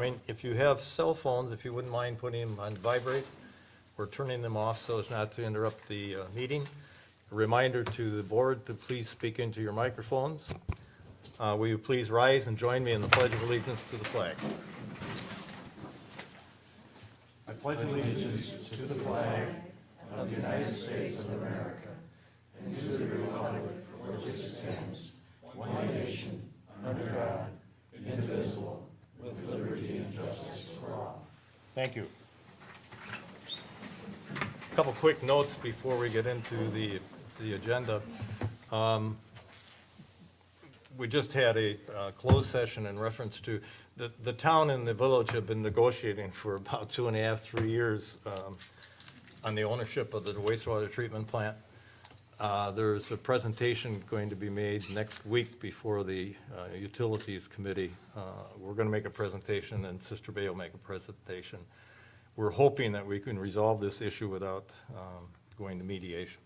mean, if you have cell phones, if you wouldn't mind putting them on vibrate or turning them off so as not to interrupt the meeting. A reminder to the board to please speak into your microphones. Will you please rise and join me in the Pledge of Allegiance to the flag? I pledge allegiance to the flag of the United States of America and to the republic for which it stands, one nation, under God, indivisible, with liberty and justice for all. Thank you. A couple quick notes before we get into the agenda. We just had a closed session in reference to, the town and the village have been negotiating for about 2.5, 3 years on the ownership of the wastewater treatment plant. There's a presentation going to be made next week before the Utilities Committee. We're going to make a presentation, and Sister Bay will make a presentation. We're hoping that we can resolve this issue without going to mediation.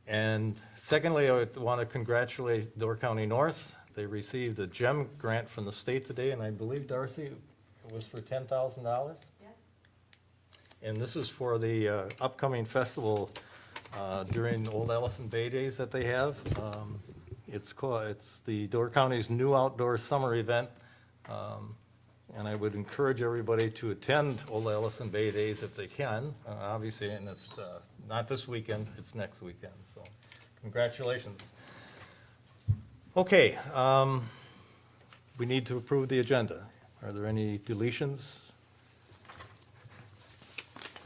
And secondly, I would want to congratulate Door County North. They received a GEM grant from the state today, and I believe, Darcy, it was for $10,000? Yes. And this is for the upcoming festival during Old Ellison Bay Days that they have. It's the Door County's new outdoor summer event. And I would encourage everybody to attend Old Ellison Bay Days if they can, obviously, and it's not this weekend, it's next weekend, so congratulations. Okay, we need to approve the agenda. Are there any deletions?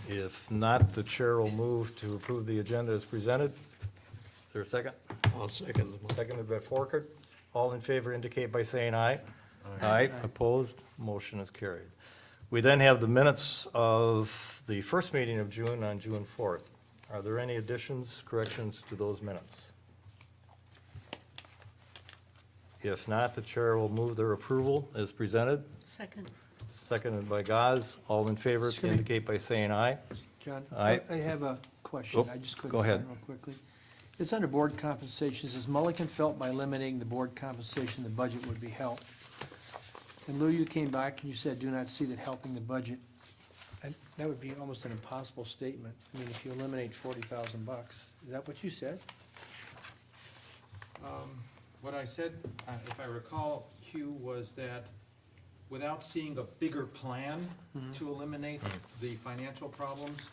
If not, the chair will move to approve the agenda as presented. Is there a second? I'll second. Seconded by Forkert. All in favor indicate by saying aye. Aye. Opposed? Motion is carried. We then have the minutes of the first meeting of June on June 4th. Are there any additions, corrections to those minutes? If not, the chair will move their approval as presented. Second. Seconded by Gaz. All in favor Excuse me. indicate by saying aye. John, Aye. I have a question. Oh, I just couldn't go ahead. find it real quickly. It's under board compensation. It says Mulligan felt by eliminating the board compensation, the budget would be helped. And Lou, you came back and you said, do not see that helping the budget. And that would be almost an impossible statement. I mean, if you eliminate $40,000, is that what you said? What I said, if I recall, Hugh, was that without seeing a bigger plan to eliminate the financial problems,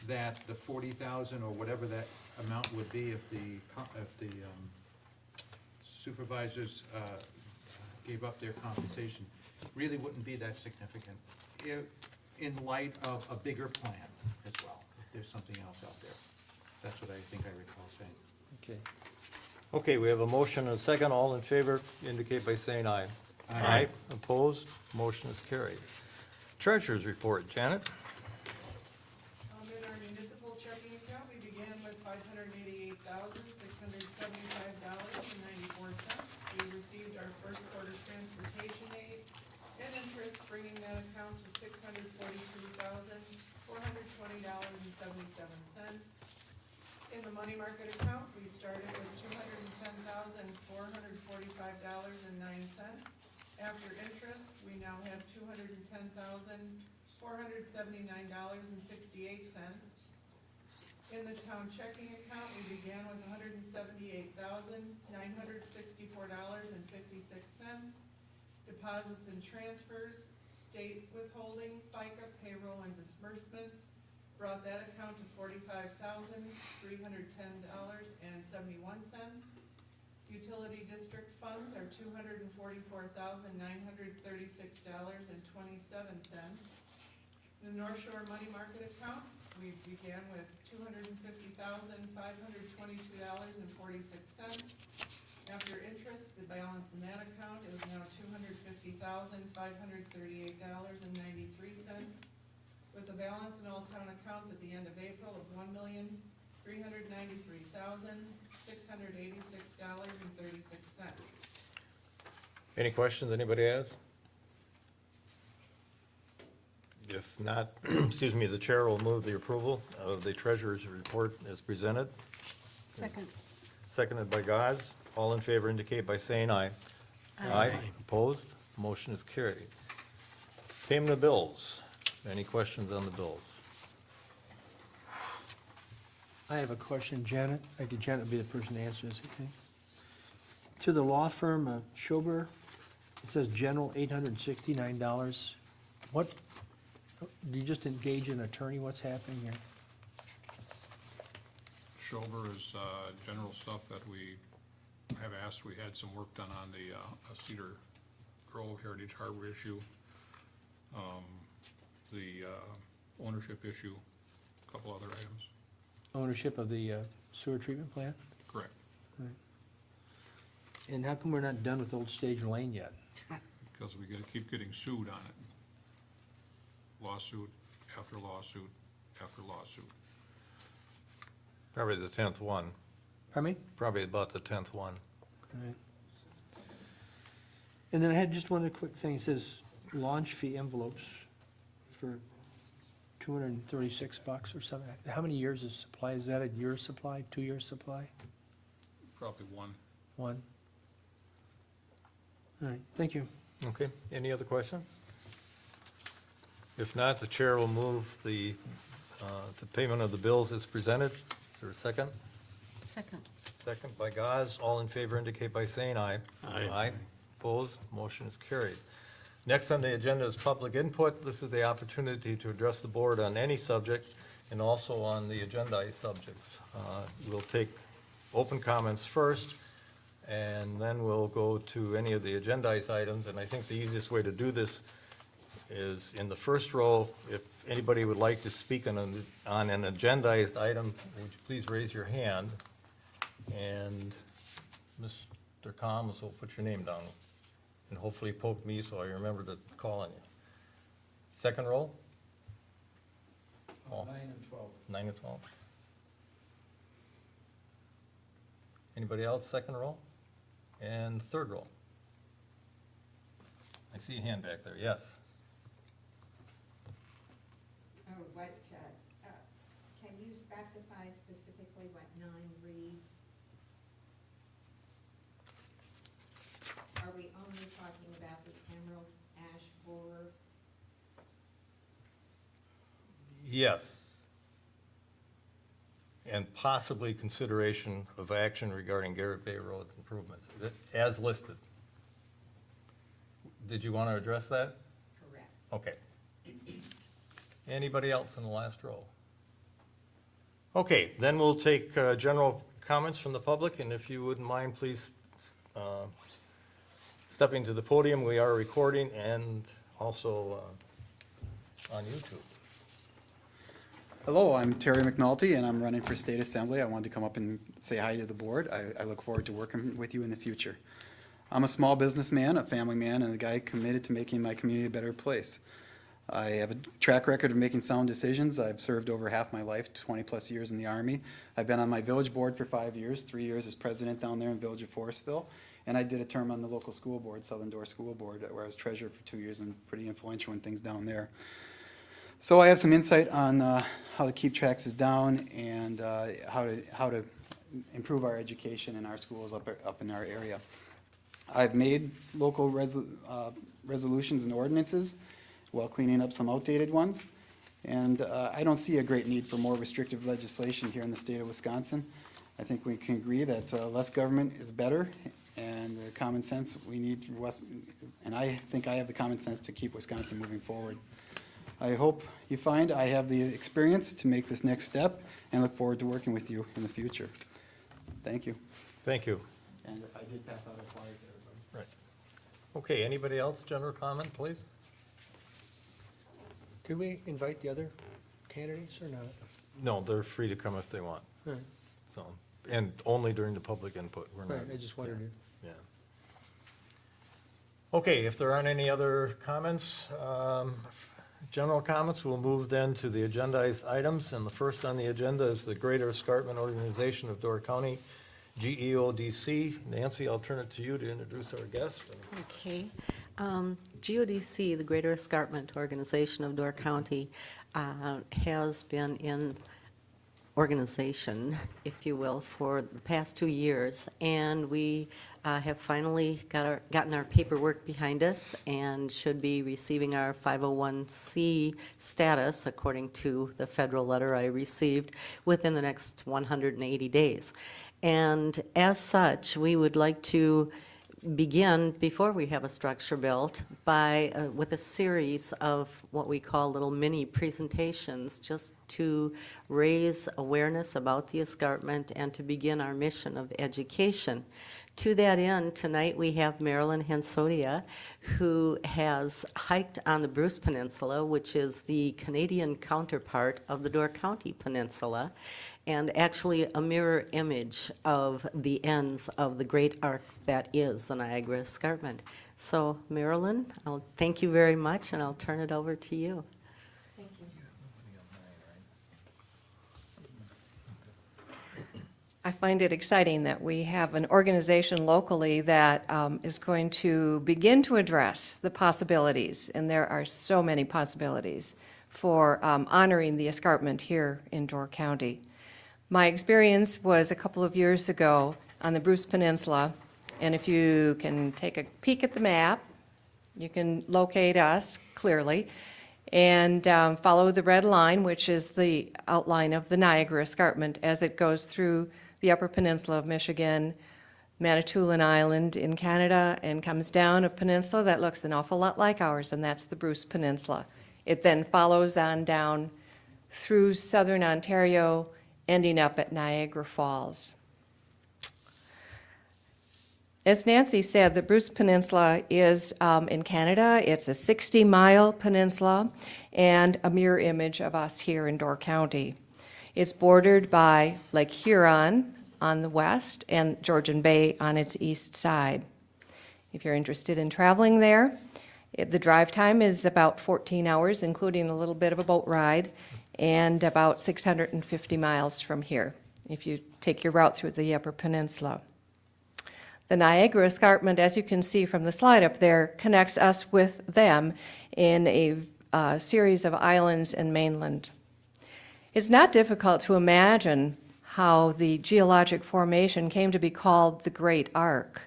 that the 40,000 or whatever that amount would be if the supervisors gave up their compensation, really wouldn't be that significant in light of a bigger plan as well, if there's something else out there. That's what I think I recall saying. Okay. Okay, we have a motion and a second. All in favor indicate by saying aye. Aye. Opposed? Motion is carried. Treasurer's report. Janet? In our municipal checking account, we began with $588,675.94. We received our first quarter transportation aid and interest, bringing that account to $642,420.77. In the money market account, we started with $210,445.09. After interest, we now have $210,479.68. In the town checking account, we began with $178,964.56. Deposits and transfers, state withholding, FICA, payroll, and disbursements brought that account to $45,310.71. Utility district funds are $244,936.27. The North Shore Money Market account, we began with $250,522.46. After interest, the balance in that account is now $250,538.93, with a balance in all town accounts at the end of April of $1,393,686.36. Any questions anybody has? If not, excuse me, the chair will move the approval of the treasurer's report as presented. Second. Seconded by Gaz. All in favor indicate by saying aye. Aye. Opposed? Motion is carried. Payment of bills. Any questions on the bills? I have a question, Janet. I think Janet would be the person to answer this, okay? To the law firm of Schober, it says general $869. What, do you just engage an attorney? What's happening here? Schober is general stuff that we have asked. We had some work done on the Cedar Grove Heritage Harbor issue, the ownership issue, a couple other items. Ownership of the sewer treatment plant? Correct. And how come we're not done with Old Stage Lane yet? Because we gotta keep getting sued on it. Lawsuit after lawsuit after lawsuit. Probably the 10th one, Pardon me? probably about the 10th one. All right. And then I had just one other quick thing. It says launch fee envelopes for $236 or something. How many years of supply? Is that a year's supply, 2 years supply? Probably one. One? All right, thank you. Okay, any other questions? If not, the chair will move the payment of the bills as presented. Is there a second? Second. Second by Gaz. All in favor indicate by saying aye. Aye. Opposed? Motion is carried. Next on the agenda is public input. This is the opportunity to address the board on any subject and also on the agendized subjects. We'll take open comments first, and then we'll go to any of the agendized items. And I think the easiest way to do this is in the first row. If anybody would like to speak on an agendized item, would you please raise your hand? And Mr. Combs will put your name down and hopefully poke me so I remember to call on you. Second row? 9 and 12. 9 and 12. Anybody else, second row? And third row? I see a hand back there, yes. Oh, can you specify specifically what 9 reads? Are we only talking about the Emerald Ash Borer? Yes. And possibly consideration of action regarding Garrett Bay Road improvements, as listed. Did you want to address that? Correct. Okay. Anybody else in the last row? Okay, then we'll take general comments from the public, and if you wouldn't mind, please stepping to the podium. We are recording and also on YouTube. Hello, I'm Terry McNulty, and I'm running for State Assembly. I wanted to come up and say hi to the board. I look forward to working with you in the future. I'm a small businessman, a family man, and a guy committed to making my community a better place. I have a track record of making sound decisions. I've served over half my life, 20-plus years in the Army. I've been on my village board for 5 years, 3 years as president down there in Village of Forestville, and I did a term on the local school board, Southern Door School Board, where I was treasurer for 2 years and pretty influential in things down there. So I have some insight on how to keep taxes down and how to improve our education in our schools up in our area. I've made local resolutions and ordinances while cleaning up some outdated ones. And I don't see a great need for more restrictive legislation here in the state of Wisconsin. I think we can agree that less government is better, and the common sense we need, and I think I have the common sense to keep Wisconsin moving forward. I hope you find I have the experience to make this next step and look forward to working with you in the future. Thank you. Thank you. And if I did pass out a flyer to everybody. Right. Okay, anybody else, general comment, please? Did we invite the other candidates or not? No, they're free to come if they want, All right, so, and only during the public input. We're not. right, I just wondered. Yeah. Okay, if there aren't any other comments, general comments, we'll move then to the agendized items. And the first on the agenda is the Greater Escarpment Organization of Door County, GEODC. Nancy, I'll turn it to you to introduce our guest. Okay. GODC, the Greater Escarpment Organization of Door County, has been in organization, if you will, for the past 2 years, and we have finally gotten our paperwork behind us and should be receiving our 501c status, according to the federal letter I received, within the next 180 days. And as such, we would like to begin, before we have a structure built, with a series of what we call little mini presentations, just to raise awareness about the escarpment and to begin our mission of education. To that end, tonight we have Marilyn Hensodia, who has hiked on the Bruce Peninsula, which is the Canadian counterpart of the Door County Peninsula, and actually a mirror image of the ends of the great arc that is the Niagara Escarpment. So, Marilyn, I'll thank you very much, and I'll turn it over to you. Thank you. I find it exciting that we have an organization locally that is going to begin to address the possibilities, and there are so many possibilities, for honoring the escarpment here in Door County. My experience was a couple of years ago on the Bruce Peninsula, and if you can take a peek at the map, you can locate us clearly, and follow the red line, which is the outline of the Niagara Escarpment as it goes through the Upper Peninsula of Michigan, Manitoulin Island in Canada, and comes down a peninsula that looks an awful lot like ours, and that's the Bruce Peninsula. It then follows on down through southern Ontario, ending up at Niagara Falls. As Nancy said, the Bruce Peninsula is in Canada. It's a 60-mile peninsula and a mirror image of us here in Door County. It's bordered by Lake Huron on the west and Georgian Bay on its east side. If you're interested in traveling there, the drive time is about 14 hours, including a little bit of a boat ride, and about 650 miles from here, if you take your route through the Upper Peninsula. The Niagara Escarpment, as you can see from the slide up there, connects us with them in a series of islands and mainland. It's not difficult to imagine how the geologic formation came to be called the Great Arc.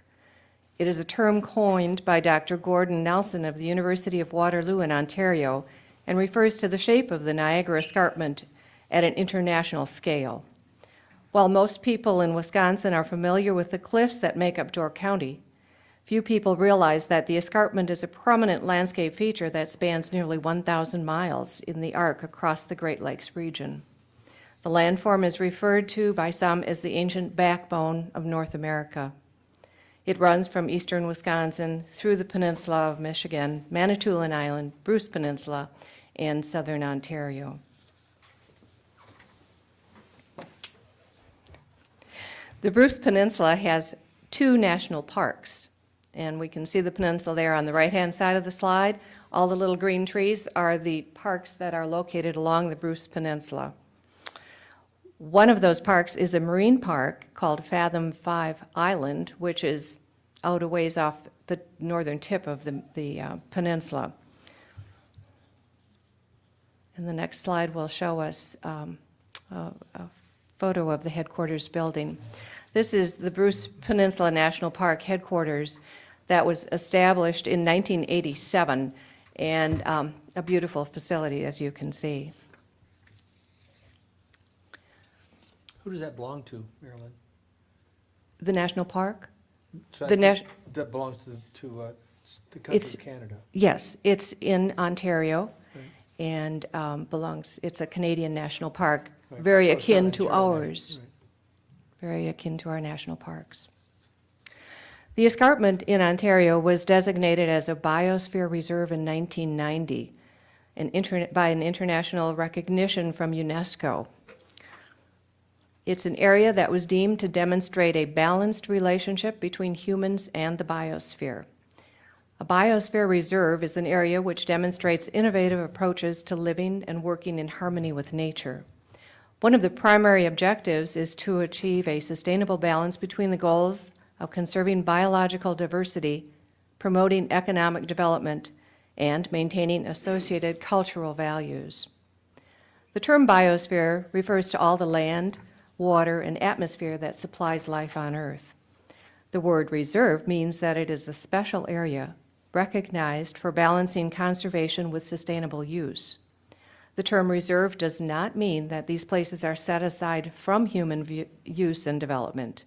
It is a term coined by Dr. Gordon Nelson of the University of Waterloo in Ontario and refers to the shape of the Niagara Escarpment at an international scale. While most people in Wisconsin are familiar with the cliffs that make up Door County, few people realize that the escarpment is a prominent landscape feature that spans nearly 1,000 miles in the arc across the Great Lakes region. The landform is referred to by some as the ancient backbone of North America. It runs from eastern Wisconsin through the peninsula of Michigan, Manitoulin Island, Bruce Peninsula, and southern Ontario. The Bruce Peninsula has 2 national parks, and we can see the peninsula there on the right-hand side of the slide. All the little green trees are the parks that are located along the Bruce Peninsula. One of those parks is a marine park called Fathom 5 Island, which is out a ways off the northern tip of the peninsula. And the next slide will show us a photo of the headquarters building. This is the Bruce Peninsula National Park headquarters that was established in 1987, and a beautiful facility, as you can see. Who does that belong to, Marilyn? The national park? So The that belongs to the country It's- of Canada. Yes, it's in Ontario, Right. and it's a Canadian national park, Right. very So it's akin not to Ontario, ours, right. very akin to our national parks. The escarpment in Ontario was designated as a biosphere reserve in 1990 by an international recognition from UNESCO. It's an area that was deemed to demonstrate a balanced relationship between humans and the biosphere. A biosphere reserve is an area which demonstrates innovative approaches to living and working in harmony with nature. One of the primary objectives is to achieve a sustainable balance between the goals of conserving biological diversity, promoting economic development, and maintaining associated cultural values. The term biosphere refers to all the land, water, and atmosphere that supplies life on Earth. The word reserve means that it is a special area recognized for balancing conservation with sustainable use. The term reserve does not mean that these places are set aside from human use and development.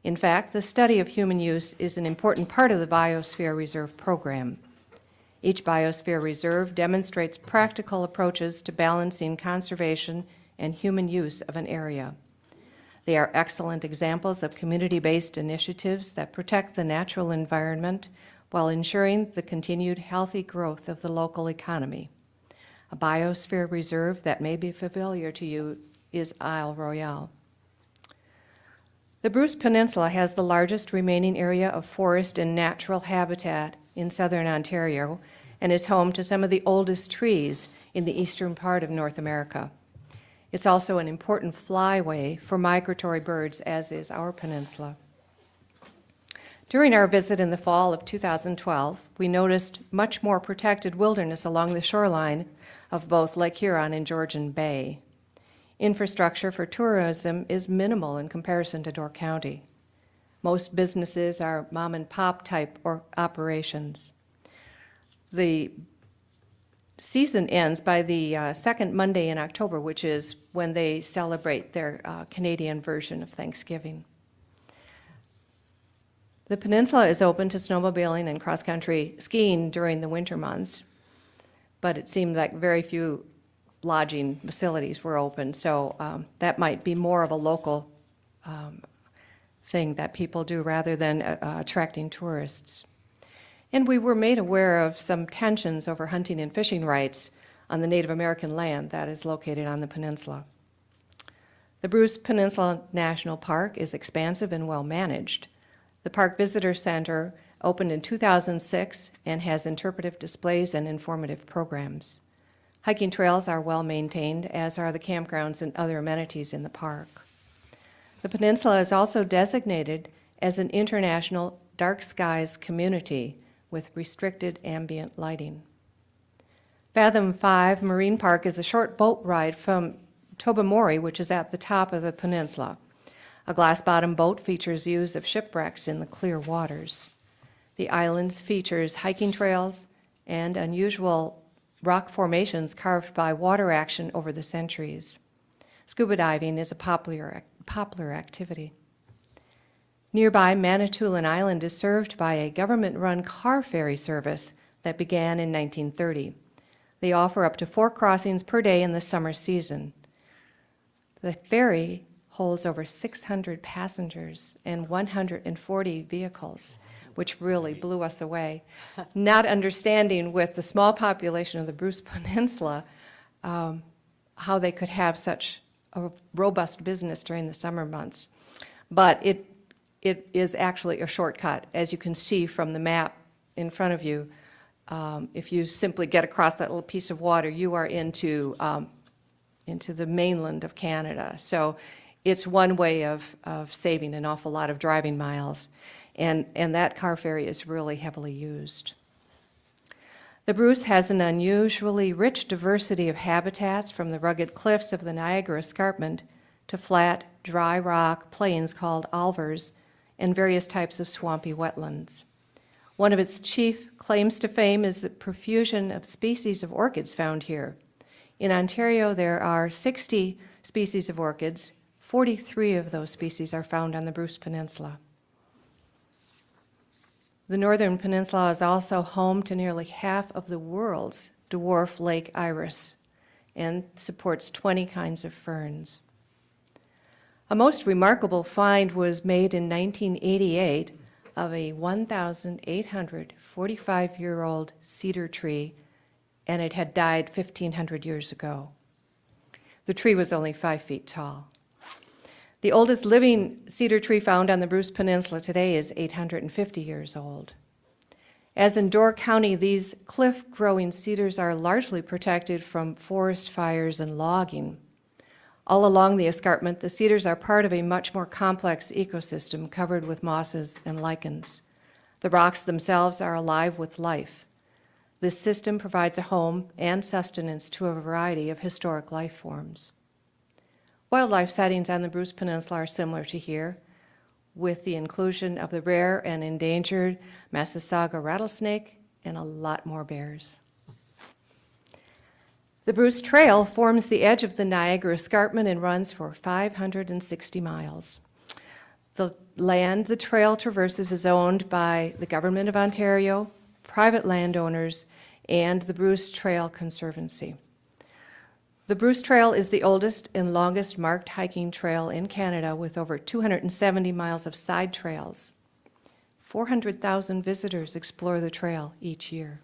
In fact, the study of human use is an important part of the Biosphere Reserve program. Each Biosphere Reserve demonstrates practical approaches to balancing conservation and human use of an area. They are excellent examples of community-based initiatives that protect the natural environment while ensuring the continued healthy growth of the local economy. A biosphere reserve that may be familiar to you is Isle Royale. The Bruce Peninsula has the largest remaining area of forest and natural habitat in southern Ontario and is home to some of the oldest trees in the eastern part of North America. It's also an important flyway for migratory birds, as is our peninsula. During our visit in the fall of 2012, we noticed much more protected wilderness along the shoreline of both Lake Huron and Georgian Bay. Infrastructure for tourism is minimal in comparison to Door County. Most businesses are mom-and-pop type operations. The season ends by the second Monday in October, which is when they celebrate their Canadian version of Thanksgiving. The peninsula is open to snowmobiling and cross-country skiing during the winter months, but it seemed like very few lodging facilities were open, so that might be more of a local thing that people do rather than attracting tourists. And we were made aware of some tensions over hunting and fishing rights on the Native American land that is located on the peninsula. The Bruce Peninsula National Park is expansive and well managed. The Park Visitor Center opened in 2006 and has interpretive displays and informative programs. Hiking trails are well maintained, as are the campgrounds and other amenities in the park. The peninsula is also designated as an international dark skies community with restricted ambient lighting. Fathom 5 Marine Park is a short boat ride from Tobermory, which is at the top of the peninsula. A glass-bottom boat features views of shipwrecks in the clear waters. The island features hiking trails and unusual rock formations carved by water action over the centuries. Scuba diving is a popular activity. Nearby, Manitoulin Island is served by a government-run car ferry service that began in 1930. They offer up to 4 crossings per day in the summer season. The ferry holds over 600 passengers and 140 vehicles, which really blew us away. Not understanding with the small population of the Bruce Peninsula how they could have such a robust business during the summer months. But it is actually a shortcut. As you can see from the map in front of you, if you simply get across that little piece of water, you are into the mainland of Canada. So it's one way of saving an awful lot of driving miles. And that car ferry is really heavily used. The Bruce has an unusually rich diversity of habitats, from the rugged cliffs of the Niagara Escarpment to flat, dry rock plains called alvars and various types of swampy wetlands. One of its chief claims to fame is the profusion of species of orchids found here. In Ontario, there are 60 species of orchids. 43 of those species are found on the Bruce Peninsula. The Northern Peninsula is also home to nearly half of the world's dwarf lake iris and supports 20 kinds of ferns. A most remarkable find was made in 1988 of a 1,845-year-old cedar tree, and it had died 1,500 years ago. The tree was only 5 feet tall. The oldest living cedar tree found on the Bruce Peninsula today is 850 years old. As in Door County, these cliff-growing cedars are largely protected from forest fires and logging. All along the escarpment, the cedars are part of a much more complex ecosystem covered with mosses and lichens. The rocks themselves are alive with life. This system provides a home and sustenance to a variety of historic life forms. Wildlife sightings on the Bruce Peninsula are similar to here, with the inclusion of the rare and endangered Massasauga rattlesnake and a lot more bears. The Bruce Trail forms the edge of the Niagara Escarpment and runs for 560 miles. The land the trail traverses is owned by the Government of Ontario, private landowners, and the Bruce Trail Conservancy. The Bruce Trail is the oldest and longest marked hiking trail in Canada, with over 270 miles of side trails. 400,000 visitors explore the trail each year.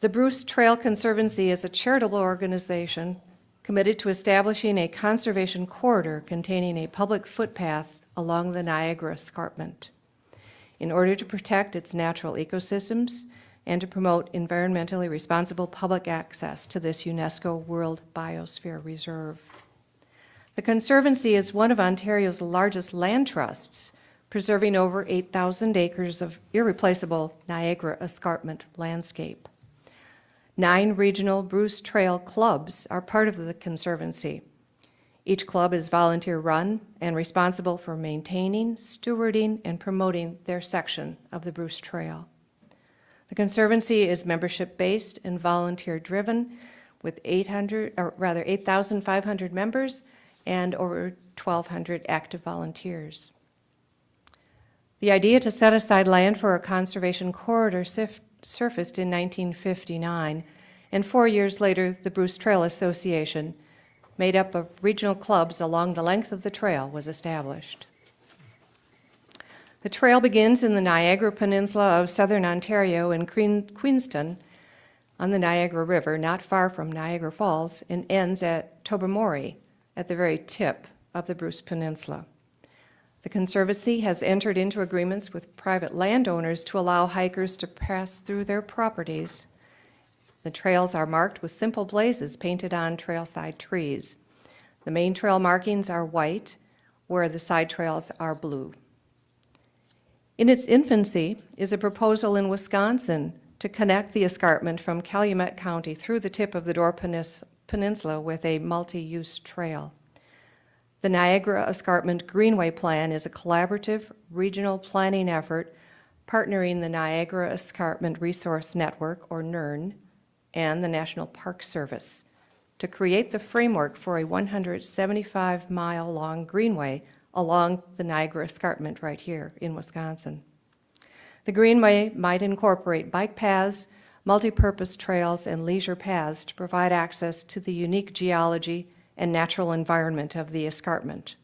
The Bruce Trail Conservancy is a charitable organization committed to establishing a conservation corridor containing a public footpath along the Niagara Escarpment in order to protect its natural ecosystems and to promote environmentally responsible public access to this UNESCO World Biosphere Reserve. The Conservancy is one of Ontario's largest land trusts, preserving over 8,000 acres of irreplaceable Niagara Escarpment landscape. 9 regional Bruce Trail clubs are part of the Conservancy. Each club is volunteer-run and responsible for maintaining, stewarding, and promoting their section of the Bruce Trail. The Conservancy is membership-based and volunteer-driven, with 8,500 members and over 1,200 active volunteers. The idea to set aside land for a conservation corridor surfaced in 1959, and 4 years later, the Bruce Trail Association, made up of regional clubs along the length of the trail, was established. The trail begins in the Niagara Peninsula of southern Ontario in Queenston on the Niagara River, not far from Niagara Falls, and ends at Tobermory at the very tip of the Bruce Peninsula. The Conservancy has entered into agreements with private landowners to allow hikers to pass through their properties. The trails are marked with simple blazes painted on trailside trees. The main trail markings are white, where the side trails are blue. In its infancy is a proposal in Wisconsin to connect the escarpment from Calumet County through the tip of the Door Peninsula with a multi-use trail. The Niagara Escarpment Greenway Plan is a collaborative regional planning effort partnering the Niagara Escarpment Resource Network, or NERN, and the National Park Service to create the framework for a 175-mile-long greenway along the Niagara Escarpment right here in Wisconsin. The greenway might incorporate bike paths, multi-purpose trails, and leisure paths to provide access to the unique geology and natural environment of the escarpment.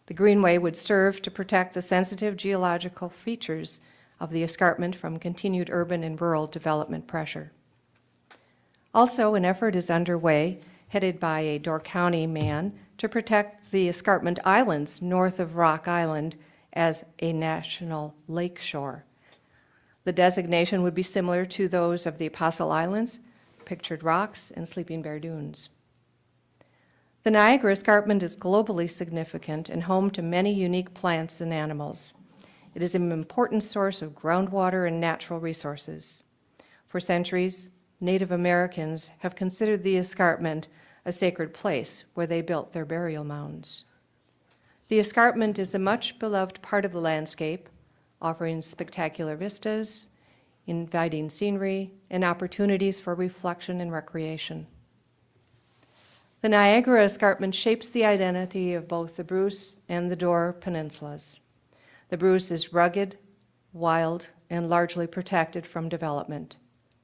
The greenway would serve to protect the sensitive geological features of the escarpment from continued urban and rural development pressure. Also, an effort is underway, headed by a Door County man, to protect the escarpment islands north of Rock Island as a national lake shore. The designation would be similar to those of the Apostle Islands, Pictured Rocks, and Sleeping Bear Dunes. The Niagara Escarpment is globally significant and home to many unique plants and animals. It is an important source of groundwater and natural resources. For centuries, Native Americans have considered the escarpment a sacred place where they built their burial mounds. The escarpment is a much beloved part of the landscape, offering spectacular vistas, inviting scenery, and opportunities for reflection and recreation. The Niagara Escarpment shapes the identity of both the Bruce and the Door peninsulas. The Bruce is rugged, wild, and largely protected from development.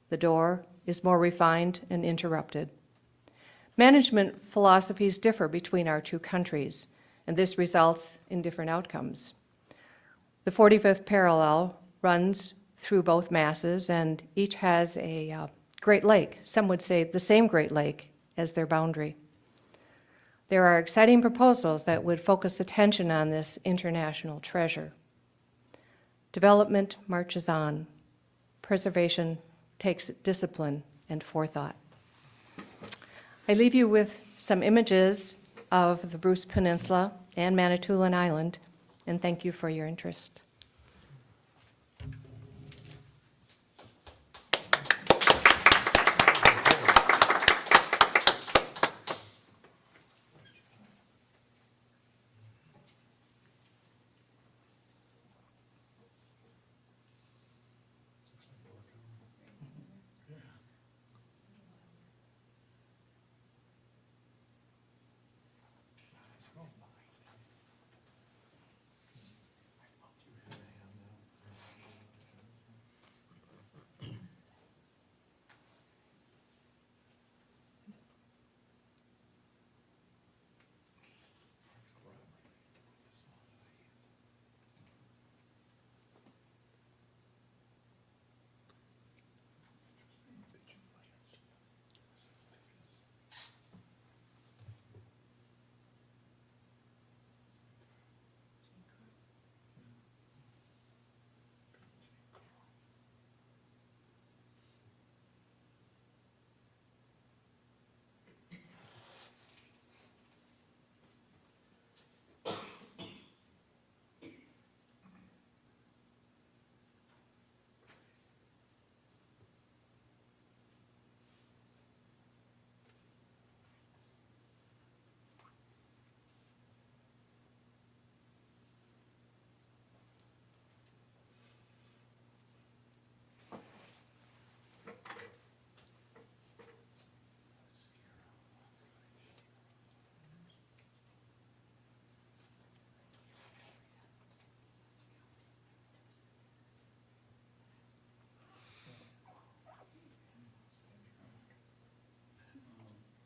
The Door is more refined and interrupted. Management philosophies differ between our two countries, and this results in different outcomes. The 45th parallel runs through both masses, and each has a Great Lake, some would say the same Great Lake, as their boundary. There are exciting proposals that would focus attention on this international treasure. Development marches on. Preservation takes discipline and forethought. I leave you with some images of the Bruce Peninsula and Manitoulin Island, and thank you for your interest.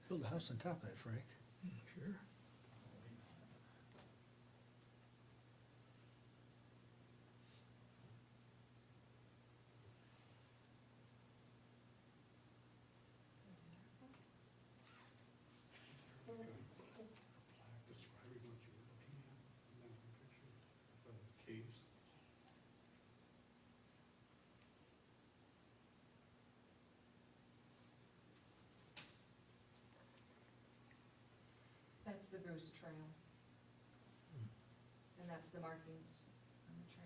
Build a house on top of that, Frank. Sure. That's the Bruce Trail. And that's the markings on the trail.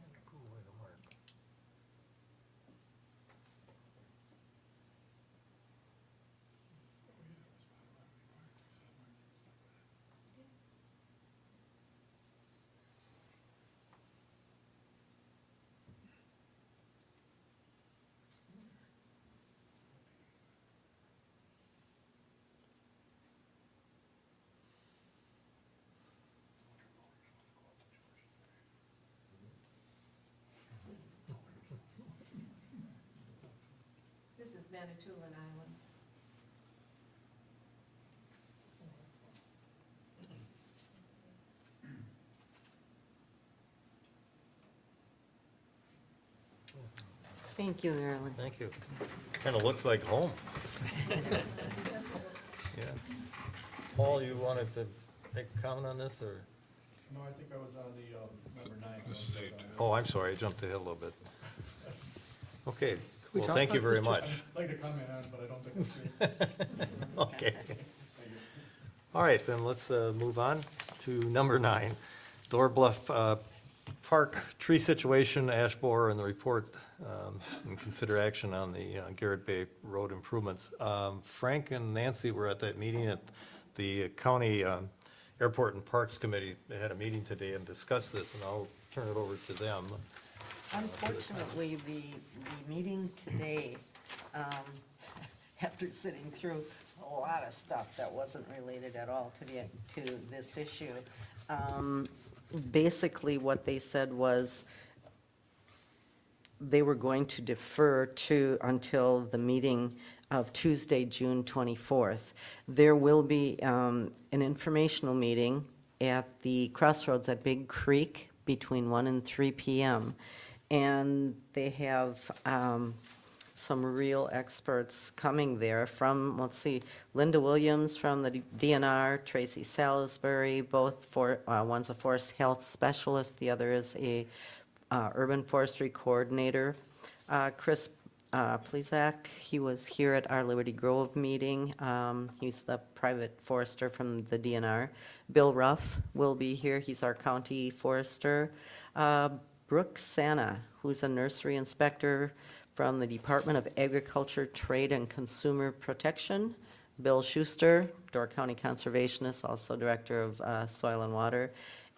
This is Manitoulin Island. Thank you, Marilyn. Thank you. Kind of looks like home. Yeah. Paul, you wanted to make a comment on this, or? No, I think I was on the number 9. This is 8. Oh, I'm sorry, I jumped ahead a little bit. Okay, we well, talk thank you about very this, much. I'd like to comment on it, but I don't think I should. Okay. Thank you. All right, then let's move on to number 9. Door Bluff Park tree situation, ash borer, and the report, and consider action on the Garrett Bay Road improvements. Frank and Nancy were at that meeting at the County Airport and Parks Committee. They had a meeting today and discussed this, and I'll turn it over to them. Unfortunately, the meeting today, after sitting through a lot of stuff that wasn't related at all to this issue, basically what they said was they were going to defer until the meeting of Tuesday, June 24th. There will be an informational meeting at the crossroads at Big Creek between 1 and 3 p.m. And they have some real experts coming there from, let's see, Linda Williams from the DNR, Tracy Salisbury, one's a forest health specialist, the other is a urban forestry coordinator. Chris Plezak, he was here at our Liberty Grove meeting. He's the private forester from the DNR. Bill Ruff will be here, he's our county forester. Brooke Sana, who's a nursery inspector from the Department of Agriculture, Trade, and Consumer Protection. Bill Schuster, Door County Conservationist, also Director of Soil and Water.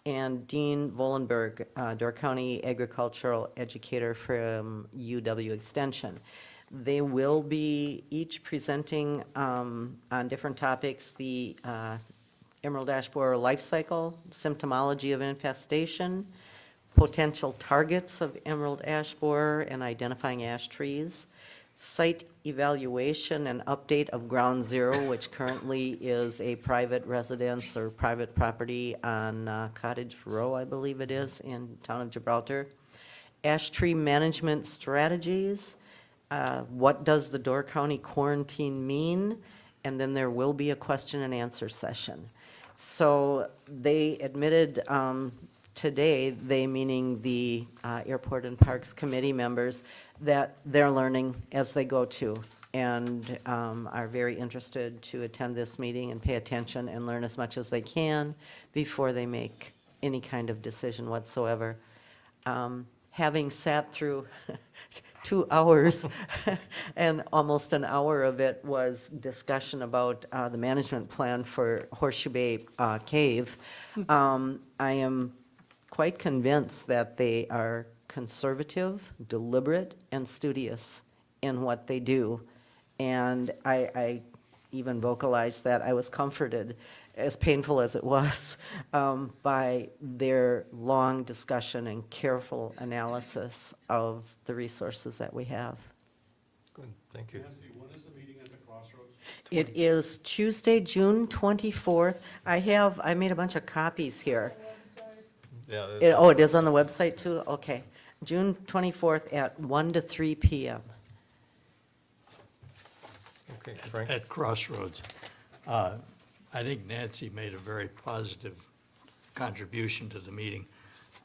And Dean Volenberg, Door County Agricultural Educator from UW Extension. They will be each presenting on different topics, the emerald ash borer life cycle, symptomology of infestation, potential targets of emerald ash borer and identifying ash trees, site evaluation and update of Ground Zero, which currently is a private residence or private property on Cottage Row, I believe it is, in town of Gibraltar. Ash tree management strategies, what does the Door County quarantine mean? And then there will be a question and answer session. So they admitted today, they meaning the Airport and Parks Committee members, that they're learning as they go too, and are very interested to attend this meeting and pay attention and learn as much as they can before they make any kind of decision whatsoever. Having sat through 2 hours, and almost an hour of it was discussion about the management plan for Horseshoe Bay Cave, I am quite convinced that they are conservative, deliberate, and studious in what they do. And I even vocalized that I was comforted, as painful as it was, by their long discussion and careful analysis of the resources that we have. Good, thank you. Nancy, when is the meeting at the Crossroads? It is Tuesday, June 24th. I made a bunch of copies here. Yeah, Oh, it is on the website too? Okay. June 24th at 1 to 3 p.m. okay, Frank? At Crossroads. I think Nancy made a very positive contribution to the meeting.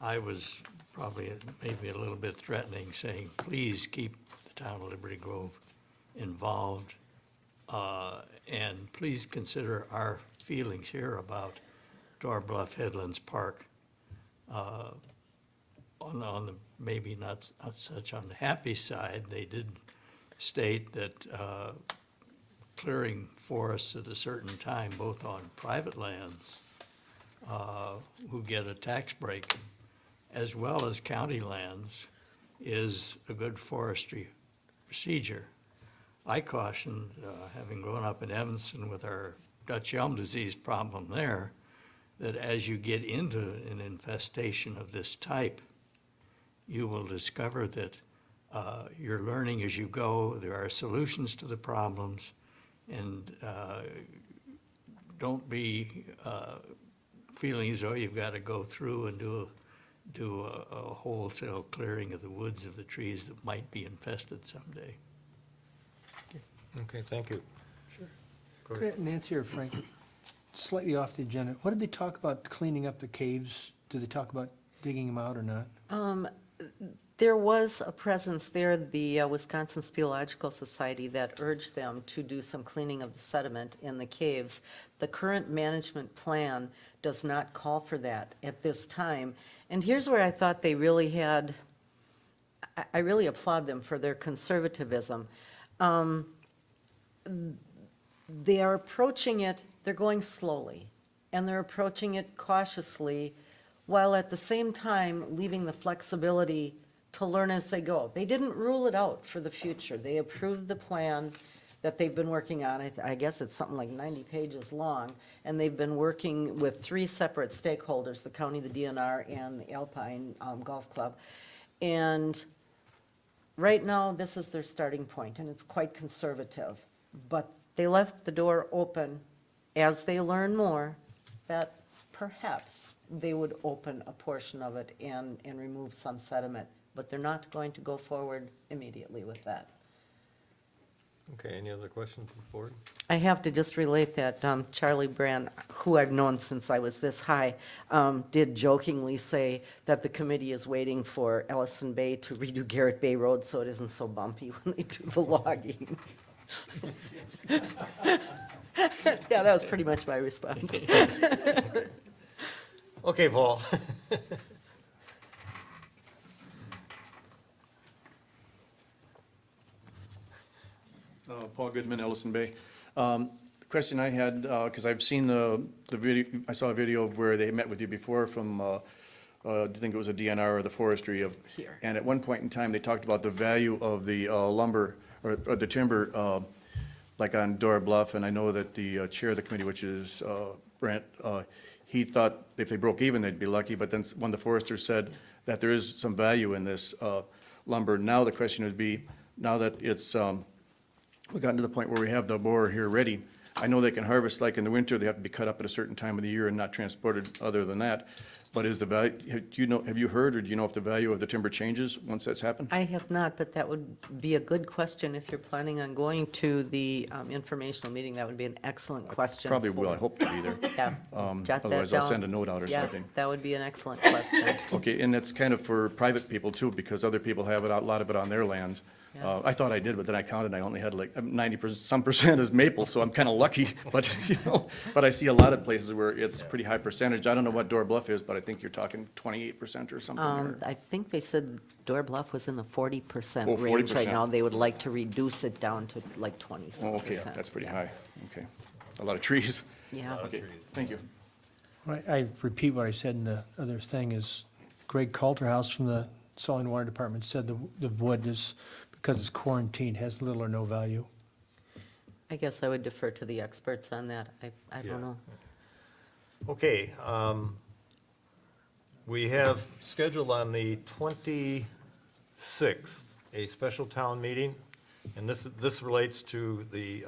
I was probably maybe a little bit threatening, saying, please keep the town of Liberty Grove involved, and please consider our feelings here about Door Bluff Headlands Park. On the, maybe not such on the happy side, they did state that clearing forests at a certain time, both on private lands, who get a tax break, as well as county lands, is a good forestry procedure. I caution, having grown up in Evanston with our Dutch elm disease problem there, that as you get into an infestation of this type, you will discover that you're learning as you go. There are solutions to the problems, and don't be feeling as though you've got to go through and do a wholesale clearing of the woods of the trees that might be infested someday. Okay, thank you. Go Could ahead. I- Nancy or Frank, slightly off the agenda, what did they talk about cleaning up the caves? Did they talk about digging them out or not? There was a presence there, the Wisconsin Speleological Society, that urged them to do some cleaning of the sediment in the caves. The current management plan does not call for that at this time. And here's where I thought they really had, I really applaud them for their conservatism. They are approaching it, they're going slowly, and they're approaching it cautiously, while at the same time leaving the flexibility to learn as they go. They didn't rule it out for the future. They approved the plan that they've been working on. I guess it's something like 90 pages long, and they've been working with 3 separate stakeholders, the county, the DNR, and the Alpine Golf Club. And right now, this is their starting point, and it's quite conservative. But they left the door open as they learn more, that perhaps they would open a portion of it and remove some sediment. But they're not going to go forward immediately with that. Okay, any other questions from the board? I have to just relate that Charlie Brand, who I've known since I was this high, did jokingly say that the committee is waiting for Ellison Bay to redo Garrett Bay Road so it isn't so bumpy when they do the logging. Yeah, that was pretty much my response. Okay, Paul. Paul Goodman, Ellison Bay. The question I had, because I've seen the video, I saw a video of where they met with you before from, I think it was a DNR or the forestry of. Here. And at one point in time, they talked about the value of the lumber or the timber, like on Dora Bluff. And I know that the chair of the committee, which is Brent, he thought if they broke even, they'd be lucky. But then one of the foresters said that there is some value in this lumber. Now the question would be, now that it's, we've gotten to the point where we have the borer here ready. I know they can harvest, like in the winter, they have to be cut up at a certain time of the year and not transported other than that. But is the value, have you heard, or do you know if the value of the timber changes once that's happened? I have not, but that would be a good question if you're planning on going to the informational meeting. That would be an excellent question. Probably will, I hope to be there. Yeah, jot that Otherwise, I'll down. send a note out or Yeah, something. that would be an excellent question. Okay, and it's kind of for private people too, because other people have it, a lot of it on their land. Yeah. I thought I did, but then I counted, I only had like 90%, some percent is maple, so I'm kind of lucky. But, but I see a lot of places where it's pretty high percentage. I don't know what Door Bluff is, but I think you're talking 28% or something. or- I think they said Door Bluff was in the 40% Oh, range right 40%. now. They would like to reduce it down to like 20-some Oh, okay, percent. that's pretty Yeah. high, okay. A lot of trees. Yeah. Okay, thank you. I repeat what I said in the other thing is Greg Coulterhouse from the Soil and Water Department said the wood is, because it's quarantined, has little or no value. I guess I would defer to the experts on that. I Yeah. don't know. Okay, we have scheduled on the 26th, a special town meeting, and this relates to the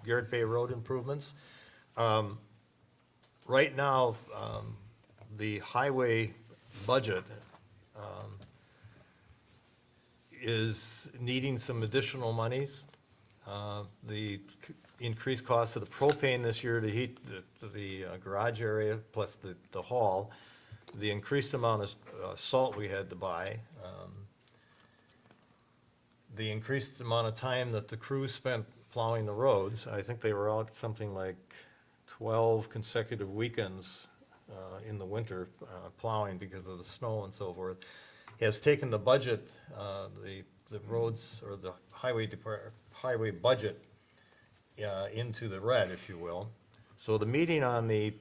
Garrett Bay Road improvements. Right now, the highway budget is needing some additional monies. The increased cost of the propane this year to heat the garage area, plus the hall, the increased amount of salt we had to buy, the increased amount of time that the crews spent plowing the roads. I think they were out something like 12 consecutive weekends in the winter plowing because of the snow and so forth, has taken the budget, the roads, or the highway budget into the red, if you will. So the meeting on the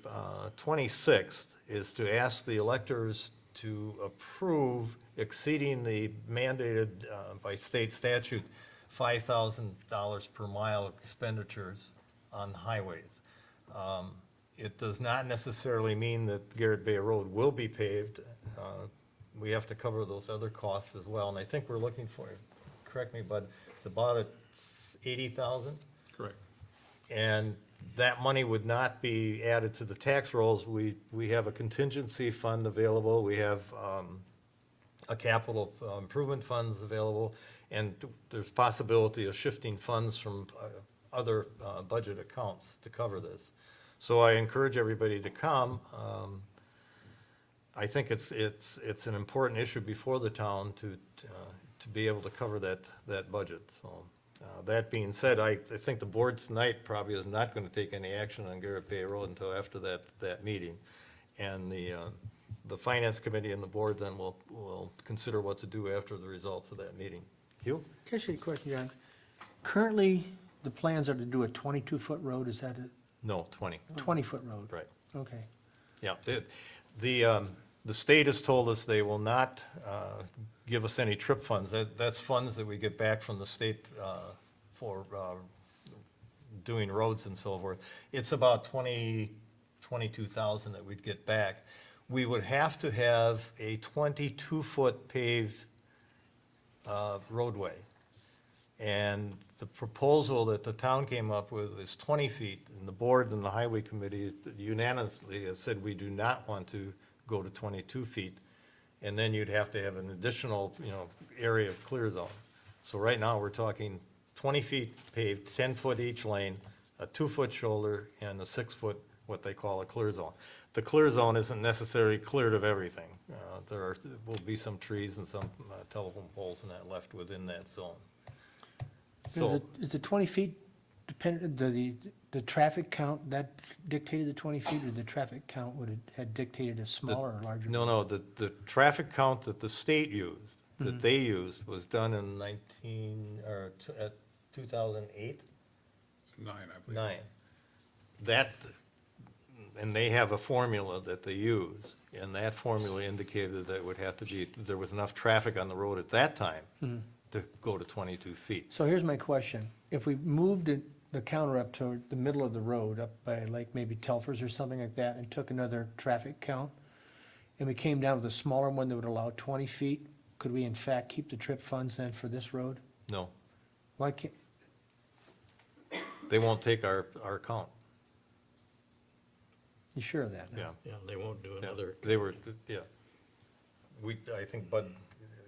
26th is to ask the electors to approve exceeding the mandated by state statute $5,000 per mile expenditures on highways. It does not necessarily mean that Garrett Bay Road will be paved. We have to cover those other costs as well, and I think we're looking for, correct me, but it's about 80,000? Correct. And that money would not be added to the tax rolls. We have a contingency fund available, we have a capital improvement funds available, and there's possibility of shifting funds from other budget accounts to cover this. So I encourage everybody to come. I think it's an important issue before the town to be able to cover that budget, so. That being said, I think the board tonight probably is not going to take any action on Garrett Bay Road until after that meeting. And the finance committee and the board then will consider what to do after the results of that meeting. Hugh? Can I ask you a question, John? Currently, the plans are to do a 22-foot road, is that No, 20, a 20-foot road? right. Okay. Yeah, the state has told us they will not give us any trip funds. That's funds that we get back from the state for doing roads and so forth. It's about 22,000 that we'd get back. We would have to have a 22-foot paved roadway. And the proposal that the town came up with is 20 feet, and the board and the highway committee unanimously have said we do not want to go to 22 feet. And then you'd have to have an additional, area of clear zone. So right now, we're talking 20 feet paved, 10-foot each lane, a 2-foot shoulder, and a 6-foot, what they call a clear zone. The clear zone isn't necessarily cleared of everything. There will be some trees and some telephone poles and that left within that zone. So, Is the 20 feet dependent, the traffic count, that dictated the 20 feet, or the traffic count would have had dictated a smaller or larger? no, the traffic count that the state used, that they used, was done in 2008? 9, I believe. 9. That, and they have a formula that they use, and that formula indicated that it would have to be, there was enough traffic on the road at that time to go to 22 feet. So here's my question. If we moved the counter up to the middle of the road, up by like maybe Telfers or something like that, and took another traffic count, and we came down with a smaller one that would allow 20 feet, could we in fact keep the trip funds then for this road? No, Why can't, they won't take our count, you sure of that? yeah. Yeah, they won't do Yeah, another. They were, yeah. I think Bud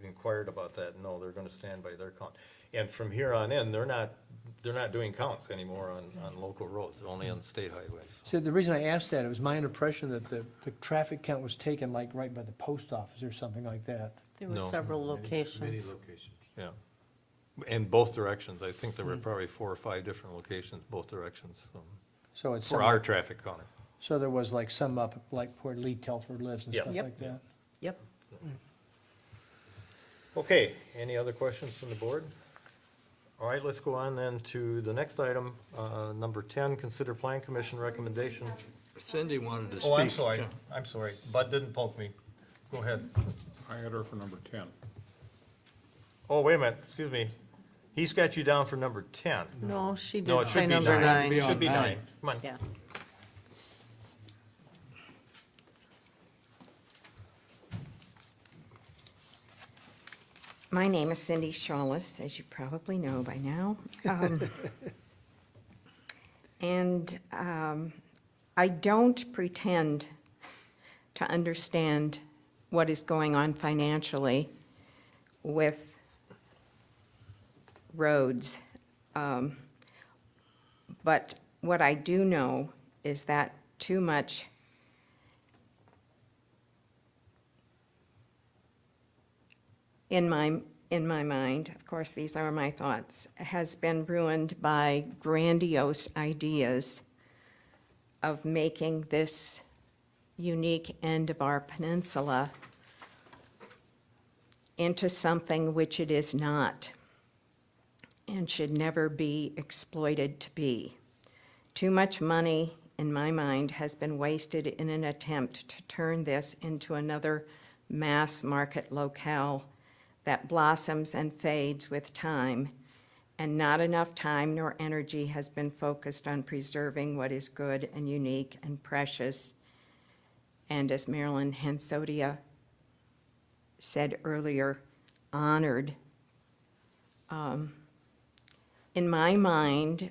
inquired about that, no, they're gonna stand by their count. And from here on in, they're not doing counts anymore on local roads, only on state highways. So the reason I asked that, it was my impression that the traffic count was taken like right by the post office or something like that. There were No. several locations. Yeah. In both directions, I think there were probably 4 or 5 different locations, both directions, So it's, for our traffic counter. so there was like some up, like where Lee Telford lives and Yeah. stuff Yep. like that? Yep. Okay, any other questions from the board? All right, let's go on then to the next item, number 10, consider plan commission recommendation. Cindy wanted to speak. Oh, I'm sorry, Bud didn't poke me. Go ahead. I had her for number 10. Oh, wait a minute, excuse me. He's got you down for number 10. No, she No, did it say should be number 9. Be It on should be 9. 9. Come on. Yeah. My name is Cindy Shawless, as you probably know by now. And I don't pretend to understand what is going on financially with roads. But what I do know is that too much in my mind, of course, these are my thoughts, has been ruined by grandiose ideas of making this unique end of our peninsula into something which it is not and should never be exploited to be. Too much money, in my mind, has been wasted in an attempt to turn this into another mass market locale that blossoms and fades with time, and not enough time nor energy has been focused on preserving what is good and unique and precious. And as Marilyn Hansotia said earlier, honored. In my mind,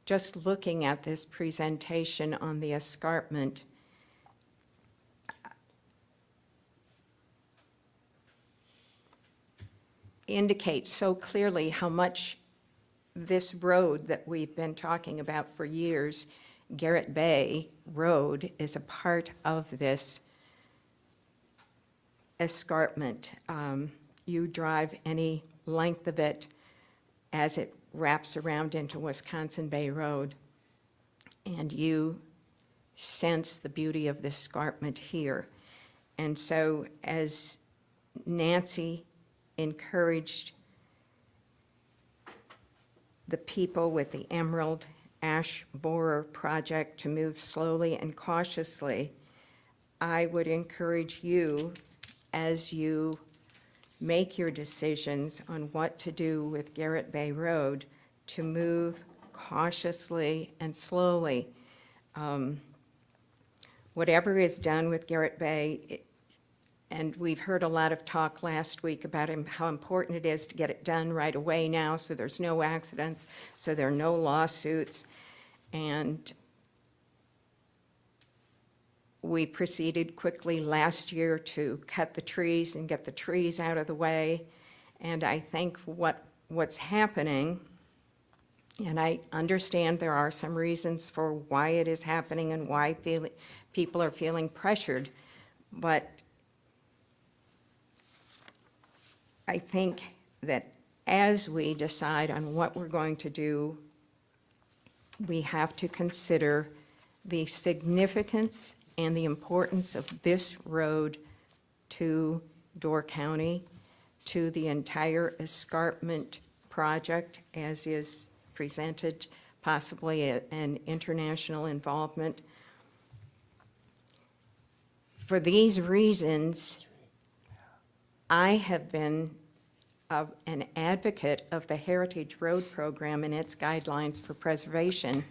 just looking at this presentation on the escarpment, indicates so clearly how much this road that we've been talking about for years, Garrett Bay Road, is a part of this escarpment. You drive any length of it as it wraps around into Wisconsin Bay Road, and you sense the beauty of this escarpment here. And so as Nancy encouraged the people with the Emerald Ash Borer project to move slowly and cautiously, I would encourage you, as you make your decisions on what to do with Garrett Bay Road, to move cautiously and slowly. Whatever is done with Garrett Bay, and we've heard a lot of talk last week about how important it is to get it done right away now, so there's no accidents, so there are no lawsuits. And we proceeded quickly last year to cut the trees and get the trees out of the way. And I think what's happening, and I understand there are some reasons for why it is happening and why people are feeling pressured, but I think that as we decide on what we're going to do, we have to consider the significance and the importance of this road to Door County, to the entire escarpment project as is presented, possibly an international involvement. For these reasons, I have been an advocate of the Heritage Road Program and its guidelines for preservation.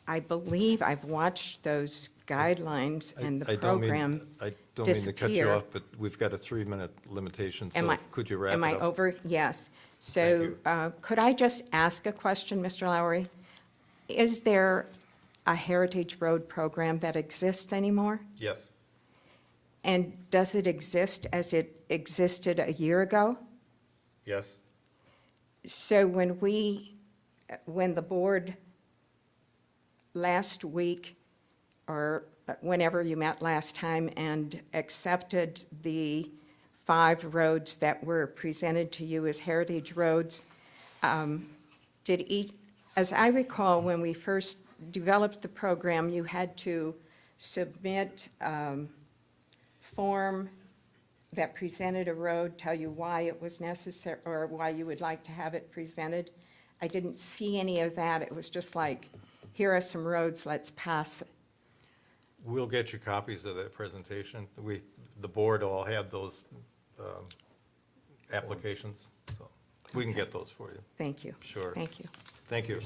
I believe I've watched those guidelines and the program I don't mean to cut you disappear. off, but we've got a 3-minute limitation, Am so I- could you wrap it Am up? I over? Yes. So could I just ask a question, Mr. Lowry? Is there a Heritage Road Program that exists anymore? Yes, And does it exist as it existed a year ago? yes. So when the board last week, or whenever you met last time, and accepted the 5 roads that were presented to you as heritage roads, as I recall, when we first developed the program, you had to submit form that presented a road, tell you why it was necessary, or why you would like to have it presented. I didn't see any of that. It was just like, here are some roads, let's pass it. We'll get you copies of that presentation. The board all have those applications, so we can get those for you. Thank you. Sure. Thank you. Thank you.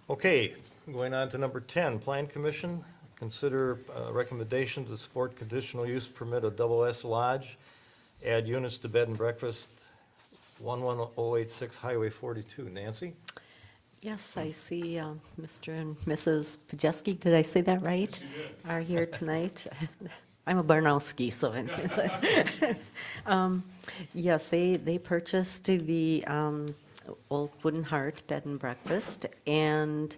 Okay, going on to number 10, Plan Commission, consider recommendation to support conditional use permit of Double S Lodge, add units to bed and breakfast 11086 Highway 42. Nancy? Yes, I see Mr. and Mrs. Pajeski, did I say that right? Are here tonight. I'm a Barnowski, so. Yes, they purchased the Old Wooden Heart Bed and Breakfast, and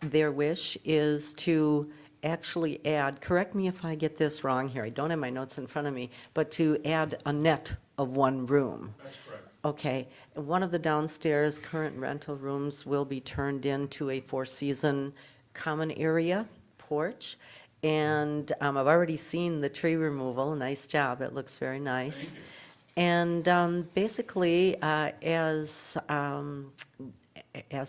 their wish is to actually add, correct me if I get this wrong here, I don't have my notes in front of me, but to add a net of one room. That's correct. Okay, and one of the downstairs current rental rooms will be turned into a four-season common area porch. And I've already seen the tree removal, nice job, it looks very nice. And basically, as